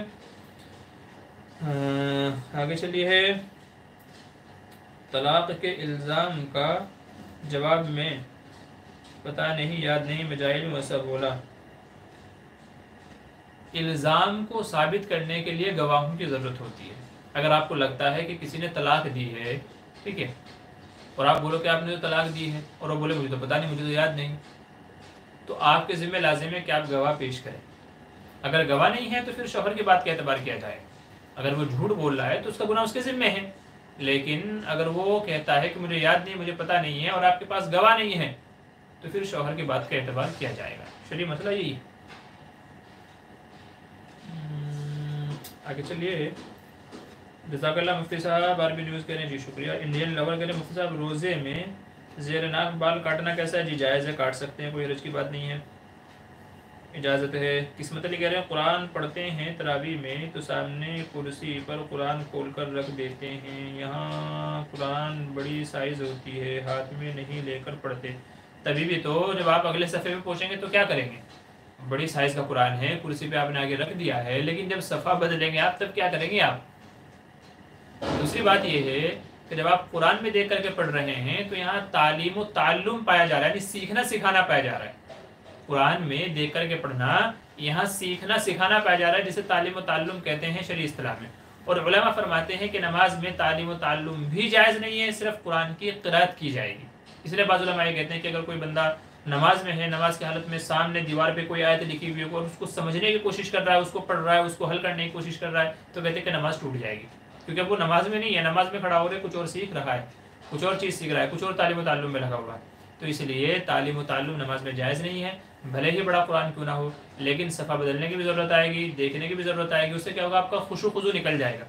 Speaker 1: آگے چلیے ہے، طلاق کے الزام کا جواب میں پتہ نہیں، یاد نہیں، مجاہد میں ایسا بولا۔ الزام کو ثابت کرنے کے لیے گواہوں کی ضرورت ہوتی ہے۔ اگر آپ کو لگتا ہے کہ کسی نے طلاق دی ہے، ٹھیک ہے، اور آپ بولو کہ آپ نے تو طلاق دی ہے، اور وہ بولے مجھے تو پتہ نہیں، مجھے تو یاد نہیں، تو آپ کے ذمہ لازم ہے کہ آپ گواہ پیش کریں۔ اگر گواہ نہیں ہے تو پھر شوہر کی بات کا اعتبار کیا جائے، اگر وہ جھوٹ بول رہا ہے تو اس کا گناہ اس کے ذمہ ہے، لیکن اگر وہ کہتا ہے کہ مجھے یاد نہیں، مجھے پتہ نہیں ہے، اور آپ کے پاس گواہ نہیں ہے تو پھر شوہر کی بات کا اعتبار کیا جائے گا۔ چلیے مسئلہ یہی ہے۔ آگے چلیے، جزاک اللہ مفتی صاحب، عربی نیوز کہہ رہے ہیں جی شکریہ، انڈین لور کہہ رہے ہیں مفتی صاحب روزے میں زیر ناک بال کاٹنا کیسا ہے؟ جی جائز ہے، کاٹ سکتے ہیں، کوئی حرج کی بات نہیں ہے، اجازت ہے۔ قسمت علی کہہ رہے ہیں قرآن پڑھتے ہیں تراویح میں تو سامنے کرسی پر قرآن کھول کر رکھ دیتے ہیں، یہاں قرآن بڑی سائز ہوتی ہے، ہاتھ میں نہیں لے کر پڑھتے، تبھی بھی تو جب آپ اگلے صفحے پہ پہنچیں گے تو کیا کریں گے؟ بڑی سائز کا قرآن ہے، کرسی پہ آپ نے آگے رکھ دیا ہے، لیکن جب صفحہ بدلیں گے آپ تب کیا کریں گے آپ؟ دوسری بات یہ ہے کہ جب آپ قرآن میں دیکھ کر کے پڑھ رہے ہیں تو یہاں تعلیم و تعلم پایا جا رہا ہے، یعنی سیکھنا سکھانا پایا جا رہا ہے۔ قرآن میں دیکھ کر کے پڑھنا، یہاں سیکھنا سکھانا پایا جا رہا ہے، جسے تعلیم و تعلم کہتے ہیں شرعی اصطلاح میں۔ اور علماء فرماتے ہیں کہ نماز میں تعلیم و تعلم بھی جائز نہیں ہے، صرف قرآن کی قرأت کی جائے گی۔ اس لیے بعض علماء یہ کہتے ہیں کہ اگر کوئی بندہ نماز میں ہے، نماز کی حالت میں سامنے دیوار پہ کوئی آیت لکھی ہوئی ہے اور اس کو سمجھنے کی کوشش کر رہا ہے، اس کو پڑھ رہا ہے، اس کو حل کرنے کی کوشش کر رہا ہے، تو کہتے ہیں کہ نماز ٹوٹ جائے گی، کیونکہ اب وہ نماز میں نہیں ہے، نماز میں کھڑا ہو رہے کچھ اور سیکھ رہا ہے، کچھ اور چیز سیکھ رہا ہے، کچھ اور تعلیم و تعلم میں لگا ہوا ہے۔ تو اس لیے تعلیم و تعلم نماز میں جائز نہیں ہے، بھلے ہی بڑا قرآن کیوں نہ ہو، لیکن صفحہ بدلنے کی بھی ضرورت آئے گی، دیکھنے کی بھی ضرورت آئے گی، اس سے کیا ہوگا؟ آپ کا خشوع خضوع نکل جائے گا۔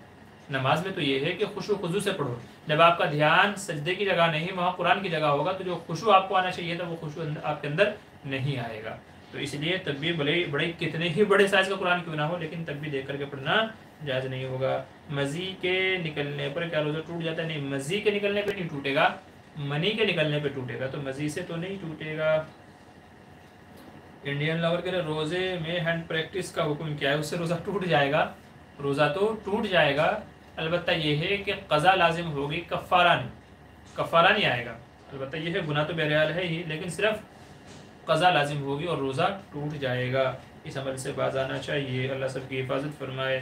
Speaker 1: نماز میں تو یہ ہے کہ خشوع خضوع سے پڑھو، جب آپ کا دھیان سجدے کی جگہ نہیں وہاں قرآن کی جگہ ہوگا تو جو خشوع آپ کو آنا چاہیے تھا وہ خشوع آپ کے اندر نہیں آئے گا۔ تو اس لیے تب بھی بڑے کتنے ہی بڑے سائز کا قرآن کیوں نہ ہو، لیکن تب بھی دیکھ کر کے پڑھنا جائز نہیں ہوگا۔ مزی کے نکلنے پر کیا روزہ ٹوٹ جاتا ہے؟ نہیں، مزی کے نکلنے پہ نہیں ٹوٹے گا، منی کے نکلنے پہ ٹوٹے گا، تو مزید سے تو نہیں ٹوٹے گا۔ انڈین لاور کے روزے میں ہینڈ پریکٹس کا حکم کیا ہے؟ اس سے روزہ ٹوٹ جائے گا، روزہ تو ٹوٹ جائے گا، البتہ یہ ہے کہ قضا لازم ہوگی، کفارہ نہیں آئے گا۔ البتہ یہ ہے گناہ تو بہرحال ہے ہی، لیکن صرف قضا لازم ہوگی اور روزہ ٹوٹ جائے گا۔ اس عمل سے باز آنا چاہیے، اللہ سب کی حفاظت فرمائے۔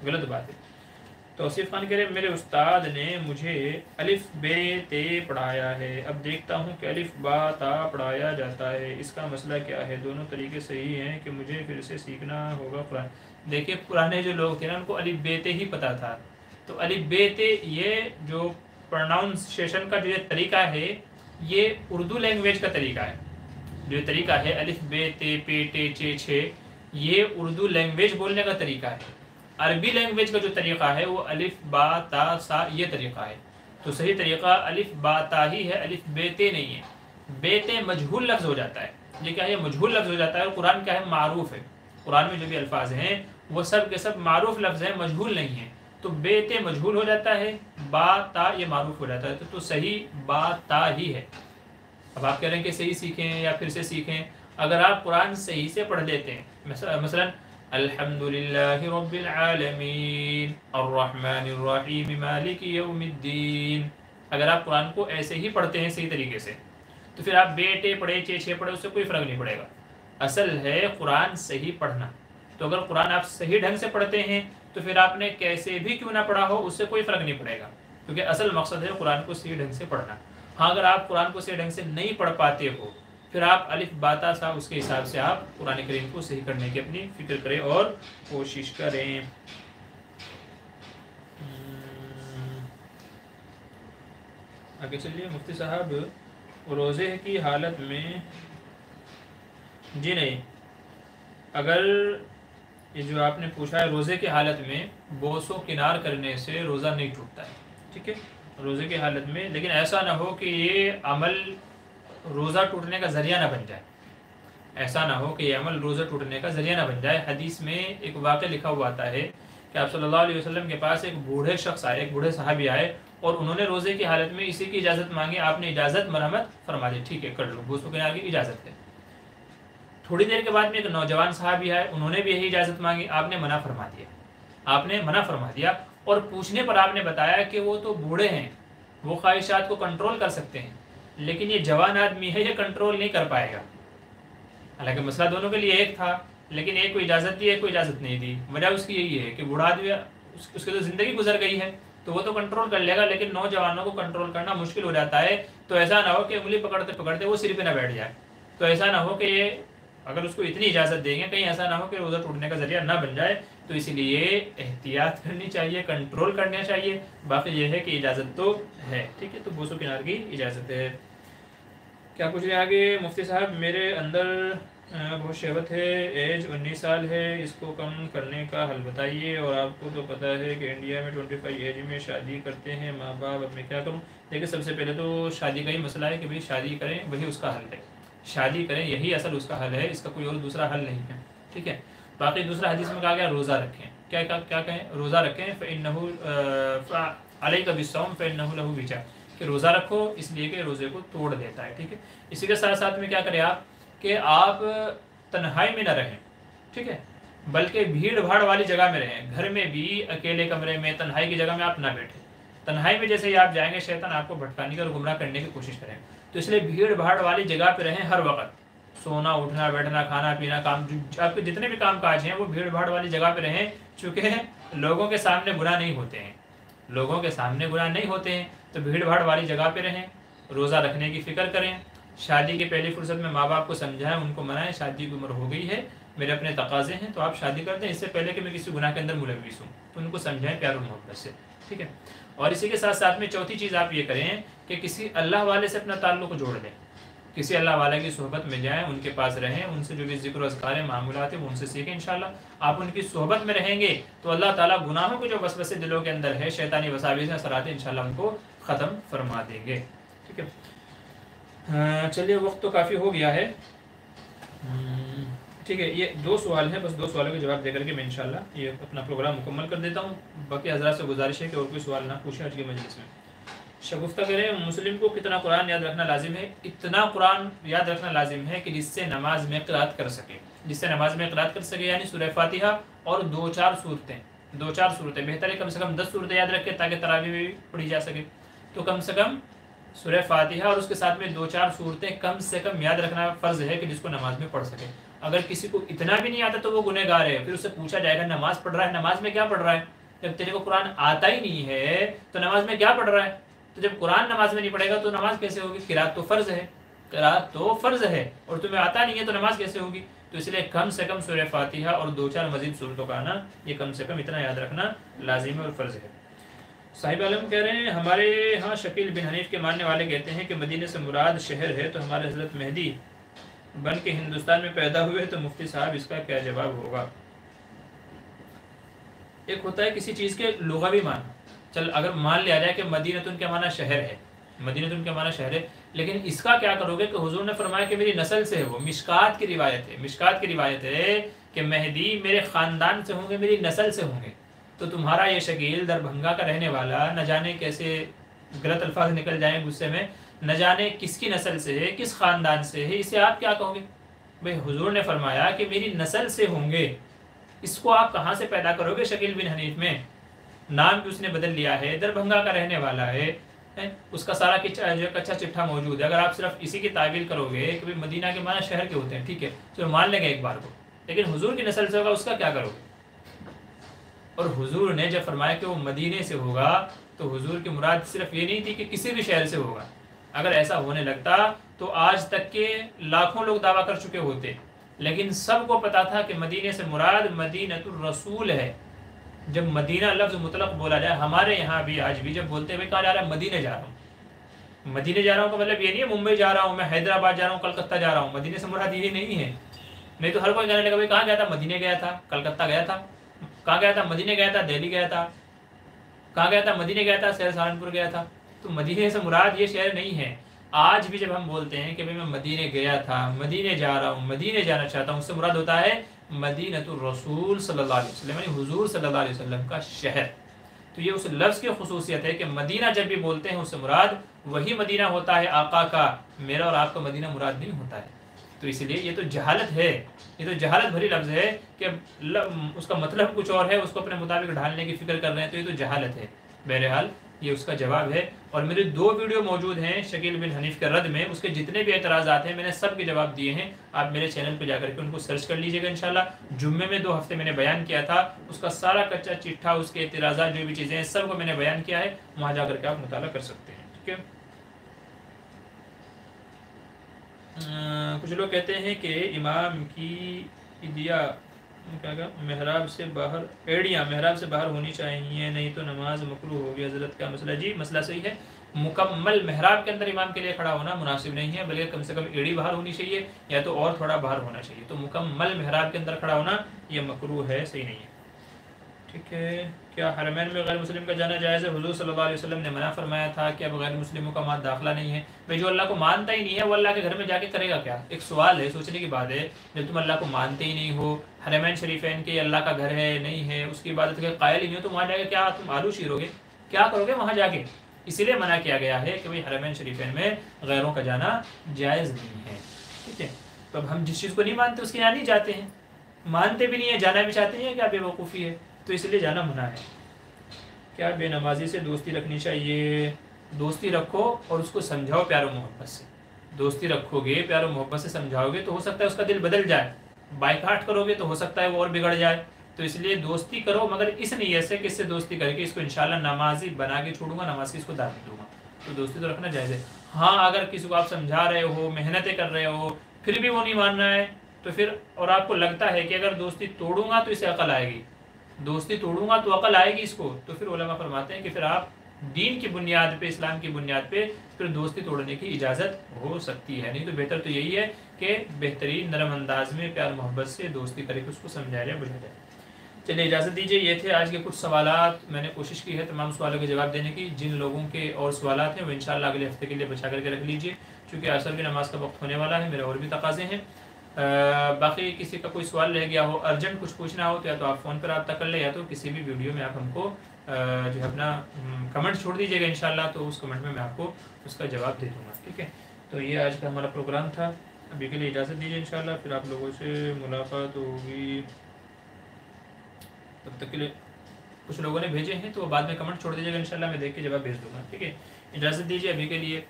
Speaker 1: غلط بات ہے۔ توصیف خان کہہ رہے میرے استاد نے مجھے الف بے تے پڑھایا ہے، اب دیکھتا ہوں کہ الف با تا پڑھایا جاتا ہے، اس کا مسئلہ کیا ہے؟ دونوں طریقے صحیح ہیں کہ مجھے پھر سے سیکھنا ہوگا قرآن؟ دیکھیے پرانے جو لوگ تھے نا ان کو الف بے تے ہی پتہ تھا، تو الف بے تے یہ جو پروناؤنسیشن کا جو یہ طریقہ ہے یہ اردو لینگویج کا طریقہ ہے۔ جو طریقہ ہے الف بے تے پے ٹے چے چھے، یہ اردو لینگویج بولنے کا طریقہ ہے۔ عربی لینگویج کا جو طریقہ ہے وہ الف با تا سا یہ طریقہ ہے، تو صحیح طریقہ الف با تا ہی ہے، الف بے تے نہیں ہے۔ بے تے مجہول لفظ ہو جاتا ہے، یہ کیا ہے؟ مجہول لفظ ہو جاتا ہے، اور قرآن کیا ہے؟ معروف ہے۔ قرآن میں جو بھی الفاظ ہیں وہ سب کے سب معروف لفظ ہیں، مجہول نہیں ہیں، تو بے تے مجہول ہو جاتا ہے، با تا یہ معروف ہو جاتا ہے، تو صحیح با تا ہی ہے۔ اب آپ کہہ رہے ہیں کہ صحیح سیکھیں یا پھر سے سیکھیں، اگر آپ قرآن صحیح سے پڑھ لیتے ہیں، مثلا الحمدللہ رب العالمین الرحمن الرحیم مالک یوم الدین، اگر آپ قرآن کو ایسے ہی پڑھتے ہیں صحیح طریقے سے، تو پھر آپ بیٹے پڑھے چے چھے پڑھے اس سے کوئی فرق نہیں پڑے گا۔ اصل ہے قرآن صحیح پڑھنا، تو اگر قرآن آپ صحیح ڈھنگ سے پڑھتے ہیں تو پھر آپ نے کیسے بھی کیوں نہ پڑھا ہو اس سے کوئی فرق نہیں پڑے گا، کیونکہ اصل مقصد ہے قرآن کو صحیح ڈھنگ سے پڑھنا۔ ہاں اگر آپ قرآن کو صحیح ڈھنگ سے نہیں پڑھ پاتے ہو، پھر آپ الف باتا سا اس کے حساب سے آپ قرآن کریم کو صحیح کرنے کی اپنی فکر کریں اور کوشش کریں۔ آگے چلیے مفتی صاحب، روزے کی حالت میں جی نہیں، اگر یہ جو آپ نے پوچھا ہے روزے کی حالت میں بوس و کنار کرنے سے روزہ نہیں ٹوٹتا ہے، ٹھیک ہے، روزے کی حالت میں، لیکن ایسا نہ ہو کہ یہ عمل روزہ ٹوٹنے کا ذریعہ نہ بن جائے، ایسا نہ ہو کہ یہ عمل روزہ ٹوٹنے کا ذریعہ نہ بن جائے۔ حدیث میں ایک واقعہ لکھا ہوا آتا ہے کہ آپ صلی اللہ علیہ وسلم کے پاس ایک بوڑھے شخص آئے، ایک بوڑھے صحابی آئے، اور انہوں نے روزے کی حالت میں اسی کی اجازت مانگی، آپ نے اجازت مرحمت فرما دی، ٹھیک ہے کر لو، بوس و کنار کی اجازت ہے۔ تھوڑی دیر کے بعد میں ایک نوجوان صحابی آئے، انہوں نے بھی یہی اجازت مانگی، آپ نے منع فرما دیا، آپ نے منع فرما دیا، اور پوچھنے پر آپ نے بتایا کہ وہ تو بوڑھے ہیں، وہ خواہشات کو کنٹرول کر سکتے ہیں، لیکن یہ جوان آدمی ہے، یہ کنٹرول نہیں کر پائے گا۔ حالانکہ مسئلہ دونوں کے لیے ایک تھا، لیکن ایک کو اجازت دی، ایک کو اجازت نہیں دی۔ وجہ اس کی یہی ہے کہ بوڑھا آدمی اس کی تو زندگی گزر گئی ہے تو وہ تو کنٹرول کر لے گا، لیکن نوجوانوں کو کنٹرول کرنا مشکل ہو جاتا ہے، تو ایسا نہ ہو کہ انگلی پکڑتے پکڑتے وہ سر پہ نہ بیٹھ جائے، تو ایسا نہ ہو کہ یہ اگر اس کو اتنی اجازت دیں گے کہیں ایسا نہ ہو کہ روزہ ٹوٹنے کا ذریعہ نہ بن جائے، تو اسی لیے احتیاط کرنی چاہیے، کنٹرول کرنا چاہیے۔ باقی یہ ہے کہ اجازت تو ہے، ٹھیک ہے، تو بوس و کنار کی اجازت ہے۔ کیا پوچھ رہے ہیں آگے مفتی صاحب؟ میرے اندر بہت شہوت ہے، ایج 19 سال ہے، اس کو کم کرنے کا حل بتائیے، اور آپ کو تو پتہ ہے کہ انڈیا میں 25 ایج میں شادی کرتے ہیں ماں باپ، اب میں کیا کروں؟ دیکھیں سب سے پہلے تو شادی کا ہی مسئلہ ہے کہ بھائی شادی کریں، وہی اس کا حل ہے، شادی کریں یہی اصل اس کا حل ہے، اس کا کوئی اور دوسرا حل نہیں ہے، ٹھیک ہے۔ باقی دوسرا حدیث میں کہا گیا روزہ رکھیں، کیا کہیں؟ روزہ رکھیں، فَإِنَّهُ عَلَيْكَ بِالصَّوْمِ فَإِنَّهُ لَهُ وِجَاء، کہ روزہ رکھو اس لیے کہ روزے کو توڑ دیتا ہے، ٹھیک ہے۔ اسی کے ساتھ ساتھ میں کیا کریں آپ کہ آپ تنہائی میں نہ رہیں، ٹھیک ہے، بلکہ بھیڑ بھاڑ والی جگہ میں رہیں، گھر میں بھی اکیلے کمرے میں تنہائی کی جگہ میں آپ نہ بیٹھیں، تنہائی میں جیسے ہی آپ جائیں گے شیطان آپ کو بھٹکانے کی اور گمراہ کرنے کی کوشش کریں، تو اس لیے بھیڑ بھاڑ والی جگہ پہ رہیں ہر وقت، سونا اٹھنا بیٹھنا کھانا پینا کام آپ کے جتنے بھی کام کاج ہیں وہ بھیڑ بھاڑ والی جگہ پہ رہیں، چونکہ لوگوں کے سامنے گناہ نہیں ہوتے ہیں، لوگوں کے سامنے گناہ نہیں ہوتے ہیں، تو بھیڑ بھاڑ والی جگہ پہ رہیں، روزہ رکھنے کی فکر کریں، شادی کی پہلی فرصت میں ماں باپ کو سمجھائیں، ان کو منائیں، شادی کی عمر ہو گئی ہے، میرے اپنے تقاضے ہیں تو آپ شادی کر دیں، اس سے پہلے کہ میں کسی گناہ کے اندر ملوث ہوں، تو ان کو سمجھائیں پیار و محبت سے، ٹھیک ہے۔ اور اسی کے ساتھ ساتھ میں چوتھی چیز آپ یہ کریں کہ کسی اللہ والے سے اپنا تعلق جوڑ دیں، کسی اللہ والے کی صحبت میں جائیں، ان کے پاس رہیں، ان سے جو بھی ذکر و اذکار معمولات ہیں وہ ان سے سیکھیں، انشاءاللہ آپ ان کی صحبت میں رہیں گے تو اللہ تعالیٰ گناہوں کے جو وسوسے دلوں کے اندر ہے، شیطانی وساوس اثرات انشاءاللہ ان کو ختم فرما دیں گے، ٹھیک ہے۔ چلیے وقت تو کافی ہو گیا ہے، ٹھیک ہے، یہ 2 سوال ہیں، بس 2 سوالوں کے جواب دے کر کے میں انشاءاللہ یہ اپنا پروگرام مکمل کر دیتا ہوں، باقی حضرات سے گزارش ہے کہ اور کوئی سوال نہ پوچھیں آج کے مجلس میں۔ شگفتہ کریں مسلم کو کتنا قرآن یاد رکھنا لازم ہے؟ اتنا قرآن یاد رکھنا لازم ہے کہ جس سے نماز میں قرأت کر سکے، یعنی سورہ فاتحہ اور دو چار صورتیں بہتر ہے کم سے کم 10 صورتیں یاد رکھے تاکہ تراویح میں بھی پڑھی جا سکے۔ تو کم سے کم سورہ فاتحہ اور اس کے ساتھ میں 2-4 صورتیں کم سے کم یاد رکھنا فرض ہے کہ جس کو نماز میں پڑھ سکے۔ اگر کسی کو اتنا بھی نہیں آتا تو وہ گنہ گار ہے، پھر اس سے پوچھا جائے گا نماز پڑھ رہا ہے، نماز میں کیا پڑھ رہا ہے؟ جب تیرے کو قرآن آتا ہی نہیں ہے تو نماز میں کیا پڑھ رہا ہے؟ تو جب قرآن نماز میں نہیں پڑھے گا تو نماز کیسے ہوگی؟ قرات تو فرض ہے اور تمہیں آتا نہیں ہے تو نماز کیسے ہوگی؟ تو اس لیے کم سے کم سورہ فاتحہ اور 2-4 مزید صورتوں کا آنا، یہ کم سے کم اتنا یاد رکھنا لازم ہے اور فرض ہے۔ صاحب عالم کہہ رہے ہیں ہمارے ہاں شکیل بن حنیف کے ماننے والے کہتے ہیں کہ مدینے سے مراد شہر ہے، تو ہمارے حضرت مہدی بن کے ہندوستان میں پیدا ہوئے، تو مفتی صاحب اس کا کیا جواب ہوگا؟ ایک ہوتا ہے کسی چیز کے لغوی معنی، چل اگر مان لیا جائے کہ مدینہ کے معنی شہر ہے، لیکن اس کا کیا کرو گے کہ حضور نے فرمایا کہ میری نسل سے ہے، وہ مشکات کی روایت ہے کہ مہدی میرے خاندان سے ہوں گے، میری نسل سے ہوں گے۔ تو تمہارا یہ شکیل دربھنگا کا رہنے والا نہ جانے کیسے غلط الفاظ نکل جائیں غصے میں، نہ جانے کس کی نسل سے ہے، کس خاندان سے ہے، اسے آپ کیا کہو گے؟ بھئی حضور نے فرمایا کہ میری نسل سے ہوں گے، اس کو آپ کہاں سے پیدا کرو گے؟ شکیل بن حنیف میں نام بھی اس نے بدل لیا ہے، دربھنگا کا رہنے والا ہے، اس کا سارا کچا چٹھا موجود ہے۔ اگر آپ صرف اسی کی تعویل کرو گے کہ مدینہ کے معنی شہر کے ہوتے ہیں، ٹھیک ہے چلو مان لیں گے ایک بار کو، لیکن حضور کی نسل سے ہوگا اس کا کیا کرو گے؟ اور حضور نے جب فرمایا کہ وہ مدینے سے ہوگا تو حضور کی مراد صرف یہ نہیں تھی کہ کسی بھی شہر سے ہوگا۔ اگر ایسا ہونے لگتا تو آج تک کے لاکھوں لوگ دعویٰ کر چکے ہوتے، لیکن سب کو پتا تھا کہ مدینے سے مراد مدینۃ الرسول ہے۔ جب مدینہ لفظ مطلق بولا جائے، ہمارے یہاں بھی آج بھی جب بولتے ہوئے کہا جا رہا ہے مدینے جا رہا ہوں، مدینے جا رہا ہوں کا مطلب یہ نہیں ہے ممبئی جا رہا ہوں، میں حیدرآباد جا رہا ہوں، کلکتہ جا رہا ہوں، مدینے سے مراد یہ نہیں ہے۔ نہیں تو ہر کوئی کہنے لگا بھائی کہاں گیا تھا؟ مدینے گیا تھا، کلکتہ گیا تھا، کہاں گیا تھا؟ مدینے گیا تھا، دہلی گیا تھا، کہاں گیا تھا؟ مدینے گیا تھا، شہر سہارنپور گیا تھا۔ تو مدینے سے مراد یہ شہر نہیں ہے۔ آج بھی جب ہم بولتے ہیں کہ میں مدینے گیا تھا، مدینے جا رہا ہوں، مدینے جانا چاہتا ہوں، اس سے مراد ہوتا ہے مدینۃ الرسول صلی اللہ علیہ وسلم، یعنی حضور صلی اللہ علیہ وسلم کا شہر۔ تو یہ اس لفظ کی خصوصیت ہے کہ مدینہ جب بھی بولتے ہیں اس سے مراد وہی مدینہ ہوتا ہے آقا کا، میرا اور آپ کا مدینہ مراد نہیں ہوتا ہے۔ تو اس لیے یہ تو جہالت ہے، یہ تو جہالت بھری لفظ ہے کہ اس کا مطلب کچھ اور ہے، اس کو اپنے مطابق ڈھالنے کی فکر کر رہے ہیں، تو یہ تو جہالت ہے۔ بہرحال یہ اس کا جواب ہے، اور میرے 2 ویڈیو موجود ہیں شکیل بن حنیف کے رد میں، اس کے جتنے بھی اعتراضات ہیں میں نے سب کے جواب دیے ہیں، آپ میرے چینل پہ جا کر کے ان کو سرچ کر لیجئے گا انشاءاللہ۔ جمعے میں 2 ہفتے میں نے بیان کیا تھا، اس کا سارا کچا چٹھا، اس کے اعتراضات جو بھی چیزیں ہیں سب کو میں نے بیان کیا ہے، وہاں جا کر کے آپ مطالعہ کر سکتے ہیں، ٹھیک ہے۔ کچھ لوگ کہتے ہیں کہ امام کی محراب سے باہر ہونی چاہیے، نہیں تو نماز مکروہ ہوگی، حضرت کا مسئلہ؟ جی مسئلہ صحیح ہے، مکمل محراب کے اندر امام کے لیے کھڑا ہونا مناسب نہیں ہے، بلکہ کم سے کم ایڑی باہر ہونی چاہیے یا تو اور تھوڑا باہر ہونا چاہیے، تو مکمل محراب کے اندر کھڑا ہونا یہ مکروہ ہے، صحیح نہیں ہے، ٹھیک ہے۔ کیا حرمین میں غیر مسلم کا جانا جائز ہے؟ حضور صلی اللہ علیہ وسلم نے منع فرمایا تھا کہ اب غیر مسلموں کا وہاں داخلہ نہیں ہے۔ بھائی جو اللہ کو مانتا ہی نہیں ہے وہ اللہ کے گھر میں جا کے کرے گا کیا؟ ایک سوال ہے، سوچنے کی بات ہے، جب تم اللہ کو مانتے ہی نہیں ہو، حرمین شریفین کے اللہ کا گھر ہے نہیں ہے، اس کی عبادت کے قائل ہی نہیں ہو، تو وہاں جا کے کیا تم آلو چیرو گے؟ کیا کرو گے وہاں جا کے؟ اسی لیے منع کیا گیا ہے کہ بھائی حرمین شریفین میں غیروں کا جانا جائز نہیں ہے، ٹھیک ہے۔ تو اب ہم جس چیز کو نہیں مانتے اس کے یہاں نہیں جاتے ہیں، مانتے بھی نہیں ہیں جانا بھی چاہتے ہیں، کیا بے وقوفی ہے؟ تو اس لیے جانا منع ہے۔ کیا بے نمازی سے دوستی رکھنی چاہیے؟ دوستی رکھو اور اس کو سمجھاؤ پیار و محبت سے، دوستی رکھو گے پیار و محبت سے سمجھاؤ گے تو ہو سکتا ہے اس کا دل بدل جائے، بائیکاٹ کرو گے تو ہو سکتا ہے وہ اور بگڑ جائے، تو اس لیے دوستی کرو مگر اس نیت سے کہ اس سے دوستی کر کے اس کو انشاءاللہ نمازی بنا کے چھوڑوں گا، نماز کی اس کو دعوت دوں گا، تو دوستی تو رکھنا جائز ہے۔ ہاں اگر کسی کو آپ سمجھا رہے ہو، محنتیں کر رہے ہو، پھر بھی وہ نہیں مان رہا ہے، تو پھر اور آپ کو لگتا ہے کہ اگر دوستی توڑوں گا تو اسے عقل آئے گی، دوستی توڑوں گا تو عقل آئے گی اس کو، تو پھر علماء فرماتے ہیں کہ پھر آپ دین کی بنیاد پہ، اسلام کی بنیاد پہ پھر دوستی توڑنے کی اجازت ہو سکتی ہے، نہیں تو بہتر تو یہی ہے کہ بہترین نرم انداز میں پیار محبت سے دوستی کرے کہ اس کو سمجھایا جائے، بجھایا جائے۔ چلیے اجازت دیجیے، یہ تھے آج کے کچھ سوالات، میں نے کوشش کی ہے تمام سوالوں کے جواب دینے کی، جن لوگوں کے اور سوالات ہیں وہ انشاءاللہ اگلے ہفتے کے لیے بچا کر کے رکھ لیجیے، چونکہ عصر کی نماز کا وقت ہونے والا ہے، میرے اور بھی تقاضے ہیں۔ باقی کسی کا کوئی سوال رہ گیا ہو، ارجنٹ کچھ پوچھنا ہو تو یا تو آپ فون پر رابطہ کر لیں یا تو کسی بھی ویڈیو میں آپ ہم کو جو ہے اپنا کمنٹ چھوڑ دیجیے گا انشاءاللہ، تو اس کمنٹ میں میں آپ کو اس کا جواب دے دوں گا، ٹھیک ہے۔ تو یہ آج کا ہمارا پروگرام تھا، ابھی کے لیے اجازت دیجیے، انشاءاللہ پھر آپ لوگوں سے ملاقات ہوگی، تب تک کے لیے کچھ لوگوں نے بھیجے ہیں تو بعد میں کمنٹ چھوڑ دیجیے گا، انشاءاللہ میں دیکھ کے جواب بھیج دوں گا، ٹھیک ہے۔ اجازت دیجیے ابھی کے لیے،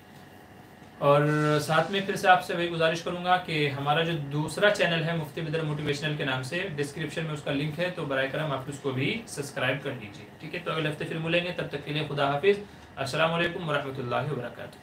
Speaker 1: اور ساتھ میں پھر سے آپ سے وہی گزارش کروں گا کہ ہمارا جو دوسرا چینل ہے مفتی بدر موٹیویشنل کے نام سے، ڈسکرپشن میں اس کا لنک ہے، تو برائے کرم آپ اس کو بھی سبسکرائب کر لیجیے، ٹھیک ہے۔ تو اگلے ہفتے پھر ملیں گے، تب تک کے لیے خدا حافظ، السلام علیکم ورحمۃ اللہ وبرکاتہ۔